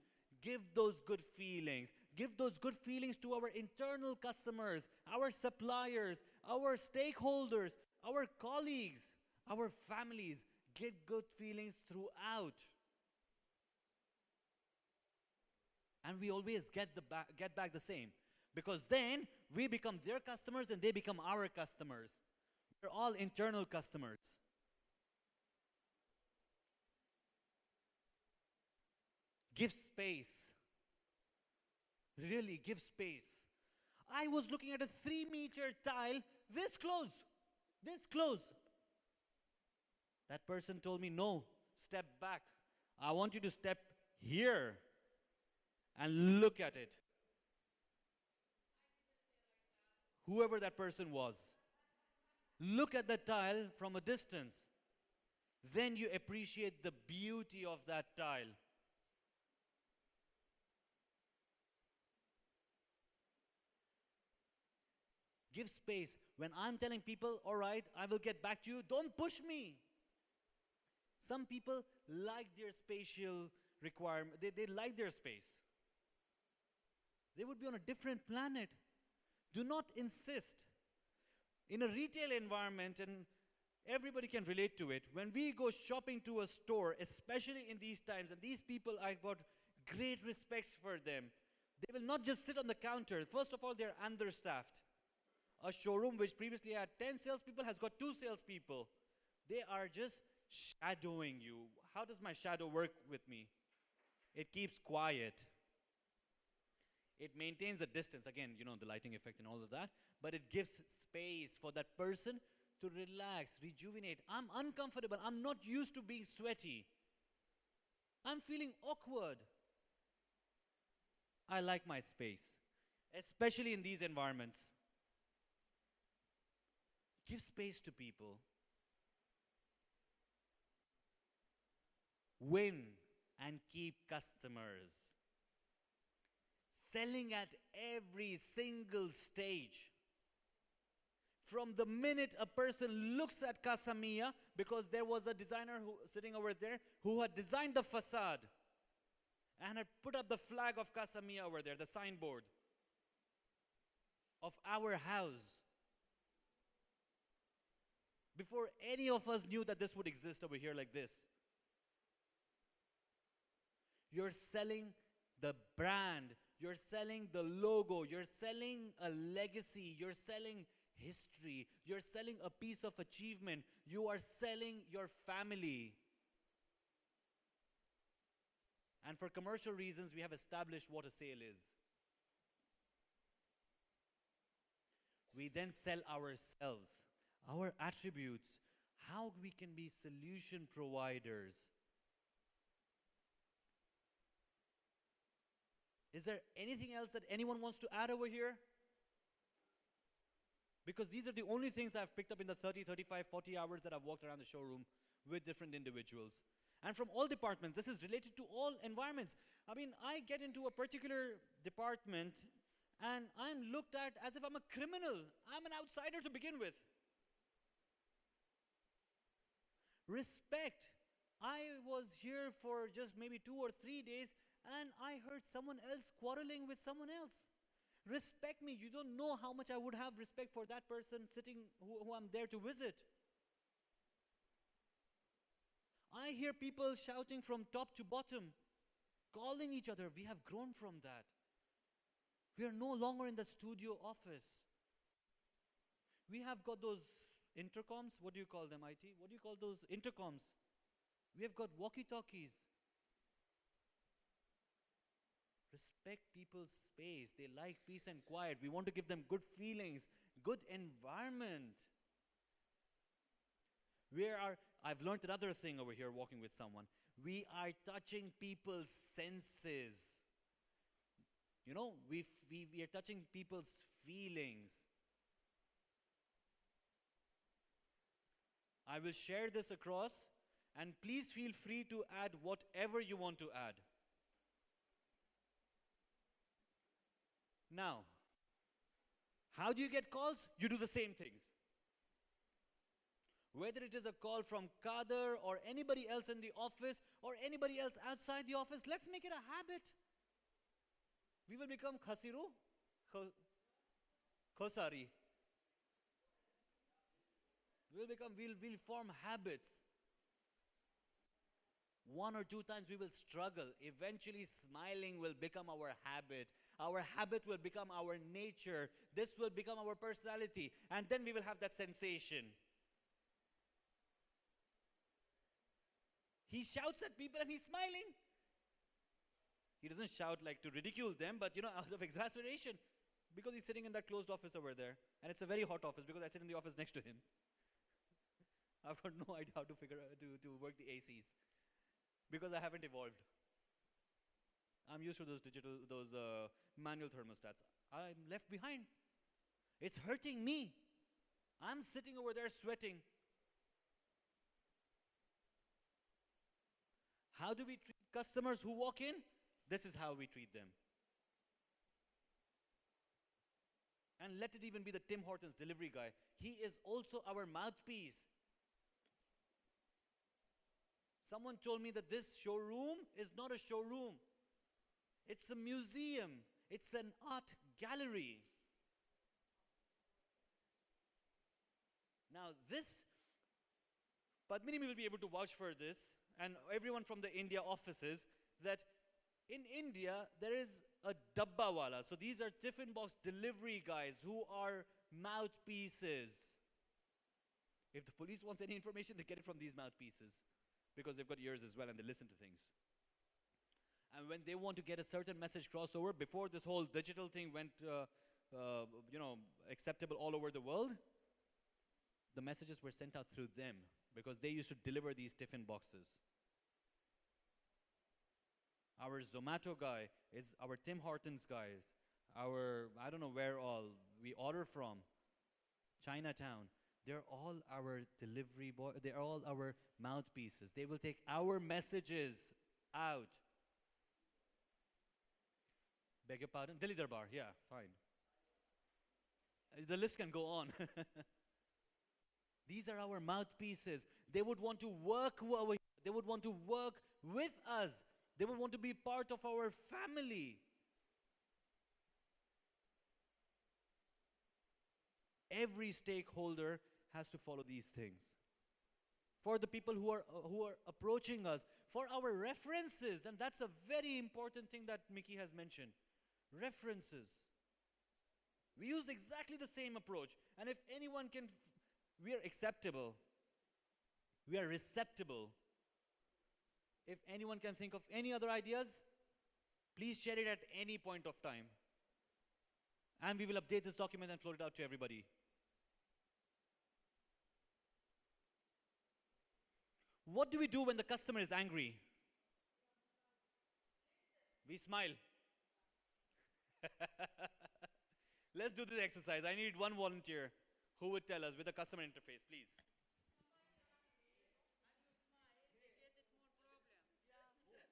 Give those good feelings. Give those good feelings to our internal customers, our suppliers, our stakeholders, our colleagues, our families. Give good feelings throughout. And we always get back the same. Because then we become their customers and they become our customers. We're all internal customers. Give space. Really, give space. I was looking at a 3-meter tile this close. This close. That person told me, no, step back. I want you to step here and look at it. Whoever that person was. Look at the tile from a distance. Then you appreciate the beauty of that tile. Give space. When I'm telling people, all right, I will get back to you, don't push me. Some people like their spatial requirement. They like their space. They would be on a different planet. Do not insist. In a retail environment, and everybody can relate to it, when we go shopping to a store, especially in these times, and these people, I've got great respect for them. They will not just sit on the counter. First of all, they're understaffed. A showroom which previously had 10 salespeople has got 2 salespeople. They are just shadowing you. How does my shadow work with me? It keeps quiet. It maintains a distance. Again, you know, the lighting effect and all of that. But it gives space for that person to relax, rejuvenate. I'm uncomfortable. I'm not used to being sweaty. I'm feeling awkward. I like my space, especially in these environments. Give space to people. Win and keep customers. Selling at every single stage. From the minute a person looks at CASAMIA, because there was a designer sitting over there who had designed the facade and had put up the flag of CASAMIA over there, the signboard of our house. Before any of us knew that this would exist over here like this. You're selling the brand. You're selling the logo. You're selling a legacy. You're selling history. You're selling a piece of achievement. You are selling your family. And for commercial reasons, we have established what a sale is. We then sell ourselves, our attributes, how we can be solution providers. Is there anything else that anyone wants to add over here? Because these are the only things I've picked up in the 30, 35, 40 hours that I've walked around the showroom with different individuals. And from all departments, this is related to all environments. I mean, I get into a particular department and I'm looked at as if I'm a criminal. I'm an outsider to begin with. Respect. I was here for just maybe 2 or 3 days and I heard someone else quarreling with someone else. Respect me. You don't know how much I would have respect for that person sitting who I'm there to visit. I hear people shouting from top to bottom, calling each other. We have grown from that. We are no longer in the studio office. We have got those intercoms. What do you call them, IT? What do you call those intercoms? We have got walkie-talkies. Respect people's space. They like peace and quiet. We want to give them good feelings, good environment. I've learned another thing over here walking with someone. We are touching people's senses. You know, we are touching people's feelings. I will share this across, and please feel free to add whatever you want to add. Now, how do you get calls? You do the same things. Whether it is a call from Kader or anybody else in the office or anybody else outside the office, let's make it a habit. We will become khasiru, khosari. We'll form habits. 1 or 2 times we will struggle. Eventually, smiling will become our habit. Our habit will become our nature. This will become our personality. And then we will have that sensation. He shouts at people and he's smiling. He doesn't shout like to ridicule them, but out of exasperation. Because he's sitting in that closed office over there. And it's a very hot office because I sit in the office next to him. I've got no idea how to to work the ACs. Because I haven't evolved. I'm used to those manual thermostats. I'm left behind. It's hurting me. I'm sitting over there sweating. How do we treat customers who walk in? This is how we treat them. And let it even be the Tim Hortons delivery guy. He is also our mouthpiece. Someone told me that this showroom is not a showroom. It's a museum. It's an art gallery. Now this, Padmini will be able to vouch for this, and everyone from the India offices, that in India there is a dabbawala. So these are tiffin box delivery guys who are mouthpieces. If the police wants any information, they get it from these mouthpieces. Because they've got ears as well and they listen to things. And when they want to get a certain message crossover, before this whole digital thing went acceptable all over the world, the messages were sent out through them because they used to deliver these tiffin boxes. Our Zomato guy is our Tim Hortons guys. Our, I don't know where all we order from, Chinatown. They're all our delivery boy. They're all our mouthpieces. They will take our messages out. Beg your pardon? Delhi Darbar. Yeah, fine. The list can go on. These are our mouthpieces. They would want to work they would want to work with us. They would want to be part of our family. Every stakeholder has to follow these things. For the people who are approaching us, for our references, and that's a very important thing that Mickey has mentioned. References. We use exactly the same approach. And if anyone can, we are acceptable. We are receptible. If anyone can think of any other ideas, please share it at any point of time. And we will update this document and float it out to everybody. What do we do when the customer is angry? We smile. Let's do this exercise. I need one volunteer who would tell us with the customer interface, please. Just listen to the customer.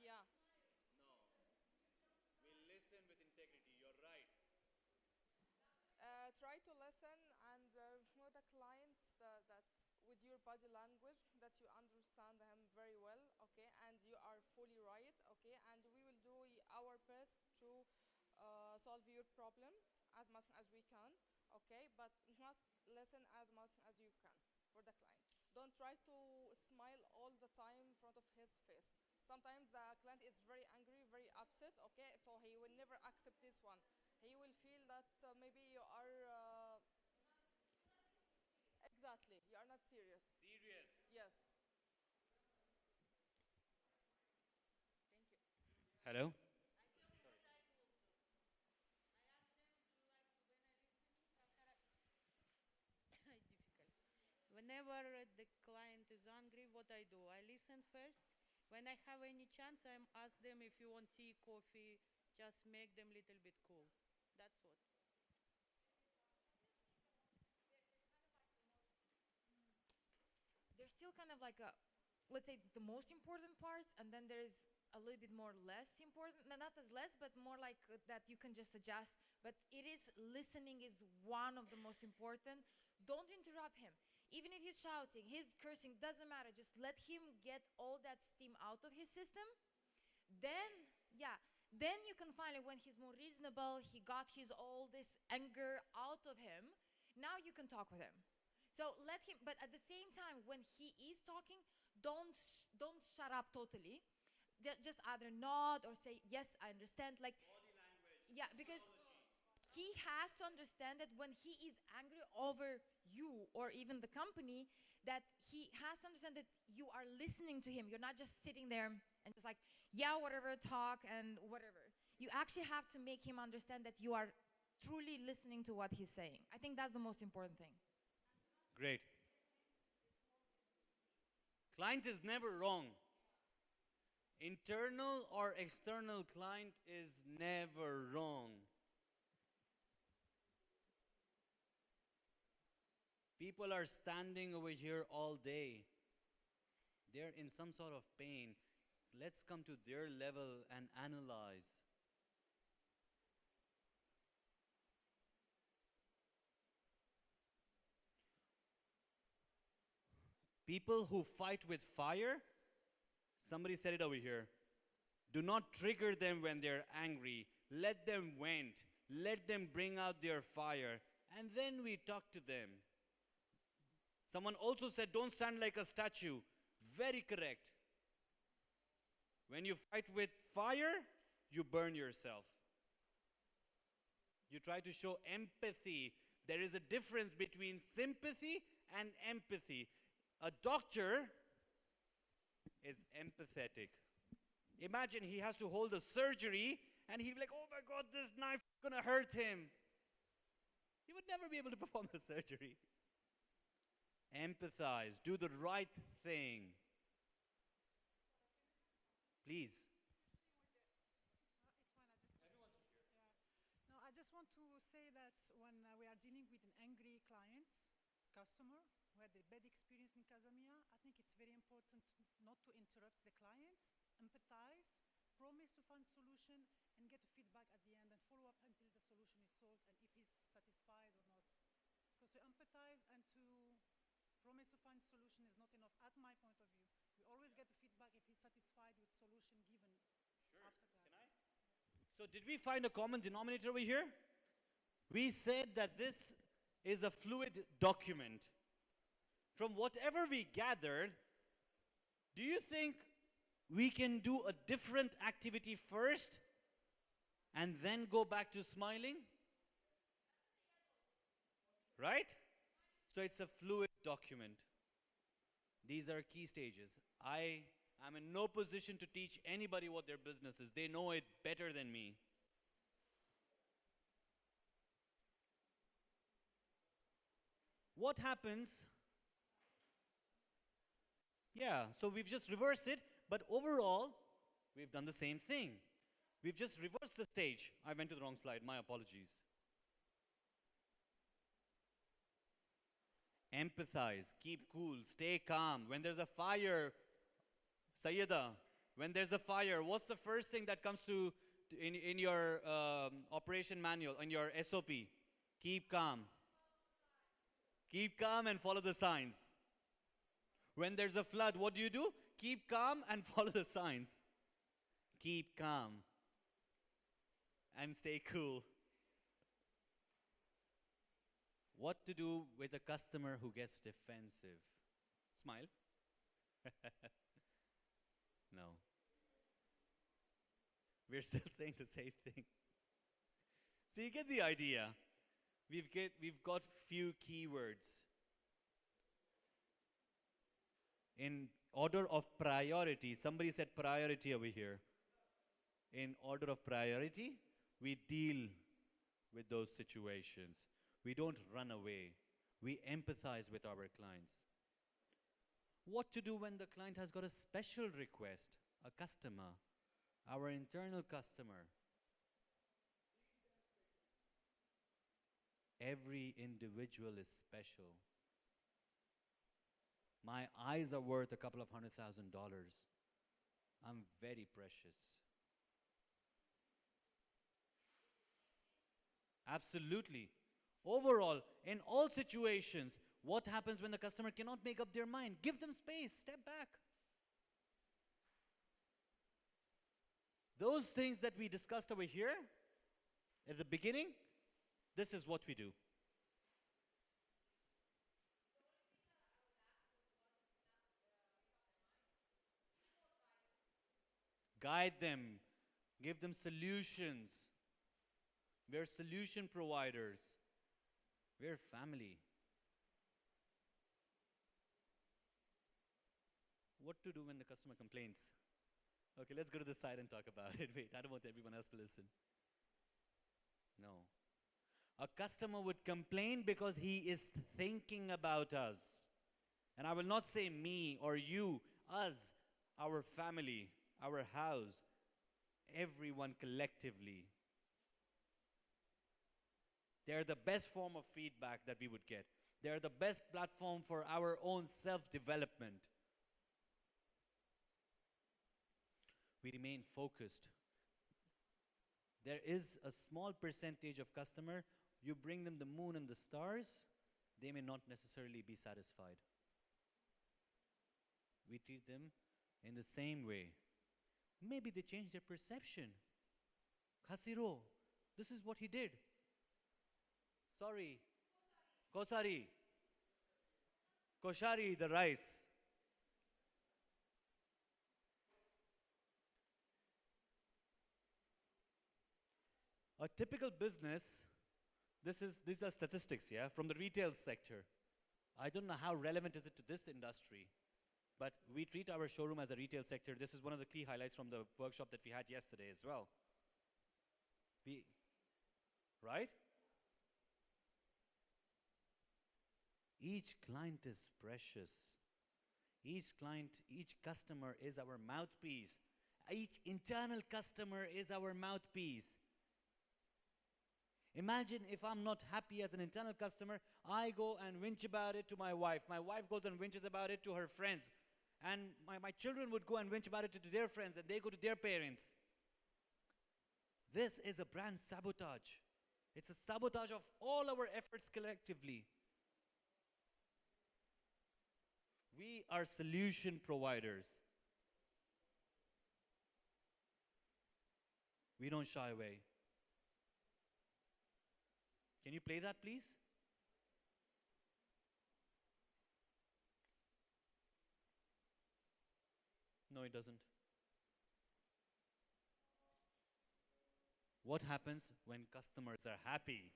Yeah. We listen with integrity. You're right. Try to listen and know the clients that with your body language that you understand him very well, okay, and you are fully right, okay, and we will do our best to solve your problem as much as we can, okay, but just listen as much as you can for the client. Don't try to smile all the time in front of his face. Sometimes the client is very angry, very upset, okay, so he will never accept this one. He will feel that maybe you are exactly, you are not serious. Serious. Yes. Hello? Whenever the client is angry, what I do? I listen first. When I have any chance, I ask them if you want tea, coffee, just make them a little bit cool. That's what. There's still kind of like a, let's say, the most important parts, and then there's a little bit more less important, not as less, but more like that you can just adjust. But it is, listening is one of the most important. Don't interrupt him. even if he's shouting, he's cursing, doesn't matter. Just let him get all that steam out of his system. Then, yeah, then you can finally, when he's more reasonable, he got his all this anger out of him, now you can talk with him. So let him, but at the same time, when he is talking, don't shut up totally. Just either nod or say, yes, I understand. Like, yeah, because he has to understand that when he is angry over you or even the company, that he has to understand that you are listening to him. You're not just sitting there and just like, yeah, whatever, talk and whatever. You actually have to make him understand that you are truly listening to what he's saying. I think that's the most important thing. Great. Client is never wrong. Internal or external client is never wrong. People are standing over here all day. They're in some sort of pain. Let's come to their level and analyze. People who fight with fire, somebody said it over here. Do not trigger them when they're angry. Let them vent. Let them bring out their fire. And then we talk to them. Someone also said, don't stand like a statue. Very correct. When you fight with fire, you burn yourself. You try to show empathy. There is a difference between sympathy and empathy. A doctor is empathetic. Imagine he has to hold a surgery and he'd be like, oh my God, this knife is going to hurt him. He would never be able to perform the surgery. Empathize. Do the right thing. Please. No, I just want to say that when we are dealing with an angry client, customer, who had a bad experience in CASAMIA, I think it's very important not to interrupt the client, empathize, promise to find solution, and get a feedback at the end and follow up until the solution is solved and if he's satisfied or not. Because to empathize and to promise to find solution is not enough at my point of view. We always get the feedback if he's satisfied with solution given after that. Can I? So did we find a common denominator over here? We said that this is a fluid document. From whatever we gathered, do you think we can do a different activity first and then go back to smiling? Right? So it's a fluid document. These are key stages. I am in no position to teach anybody what their business is. They know it better than me. What happens? Yeah, so we've just reversed it, but overall, we've done the same thing. We've just reversed the stage. I went to the wrong slide, my apologies. Empathize, keep cool, stay calm. When there's a fire, Sayyida, when there's a fire, what's the first thing that comes to in your operation manual, in your SOP? Keep calm. Keep calm and follow the signs. When there's a flood, what do? Keep calm and follow the signs. Keep calm and stay cool. What to do with a customer who gets defensive? Smile. No. We're still saying the same thing. So you get the idea. We've got few keywords. In order of priority, somebody said priority over here. In order of priority, we deal with those situations. We don't run away. We empathize with our clients. What to do when the client has got a special request, a customer, our internal customer. Every individual is special. My eyes are worth a couple of $100,000. I'm very precious. Absolutely. Overall, in all situations, What happens when the customer cannot make up their mind? Give them space, step back. Those things that we discussed over here at the beginning, this is what we do. Guide them, give them solutions. We're solution providers. We're family. What to do when the customer complains? Okay, let's go to the side and talk about it. Wait, I don't want everyone else to listen. No. A customer would complain because he is thinking about us. And I will not say me or you, us, our family, our house, everyone collectively. They're the best form of feedback that we would get. They're the best platform for our own self-development. We remain focused. There is a small percentage of customer, you bring them the moon and the stars, they may not necessarily be satisfied. We treat them in the same way. Maybe they change their perception. Khasiro, this is what he did. Sorry. Kosari. Koshari, the rice. A typical business, these are statistics, yeah, from the retail sector. I don't know how relevant is it to this industry, but we treat our showroom as a retail sector. This is one of the key highlights from the workshop that we had yesterday as well. Right? Each client is precious. Each client, each customer is our mouthpiece. Each internal customer is our mouthpiece. Imagine if I'm not happy as an internal customer, I go and whinge about it to my wife. My wife goes and whinges about it to her friends. And my children would go and whinge about it to their friends, and they go to their parents. This is a brand sabotage. It's a sabotage of all our efforts collectively. We are solution providers. We don't shy away. Can you play that, please? No, it doesn't. What happens when customers are happy?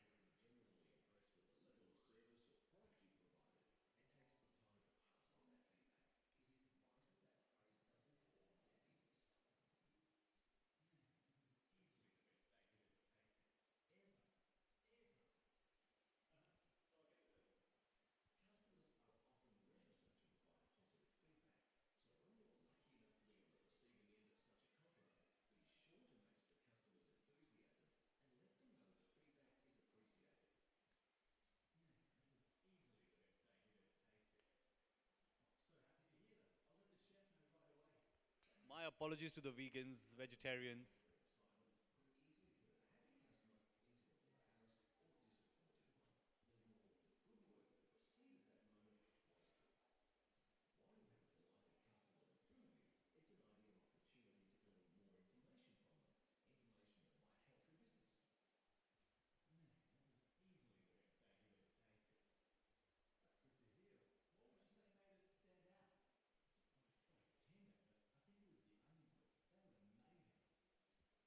My apologies to the vegans, vegetarians.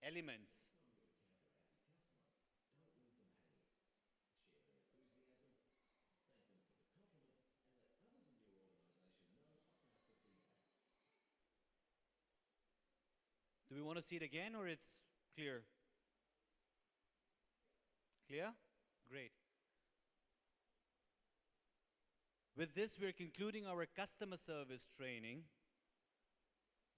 Elements. Do we want to see it again, or it's clear? Clear? Great. With this, we're concluding our customer service training.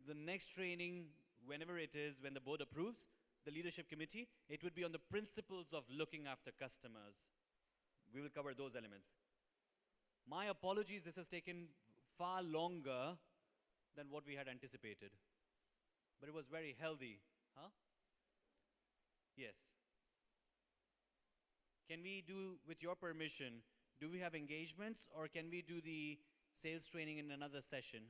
The next training, whenever it is, when the board approves, the leadership committee, it would be on the principles of looking after customers. We will cover those elements. My apologies, this has taken far longer than what we had anticipated. But it was very healthy. Huh? Yes. Can we do, with your permission, Do we have engagements, or can we do the sales training in another session?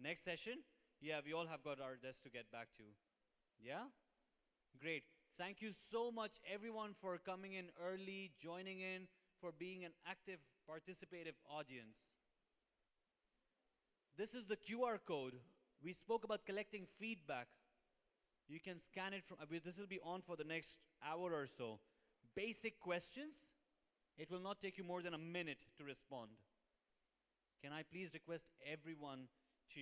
Next session? Yeah, we all have got our desk to get back to. Yeah? Great. Thank you so much, everyone, for coming in early, joining in, for being an active, participative audience. This is the QR code. We spoke about collecting feedback. You can scan it from, this will be on for the next hour or so. Basic questions. It will not take you more than a minute to respond. Can I please request everyone to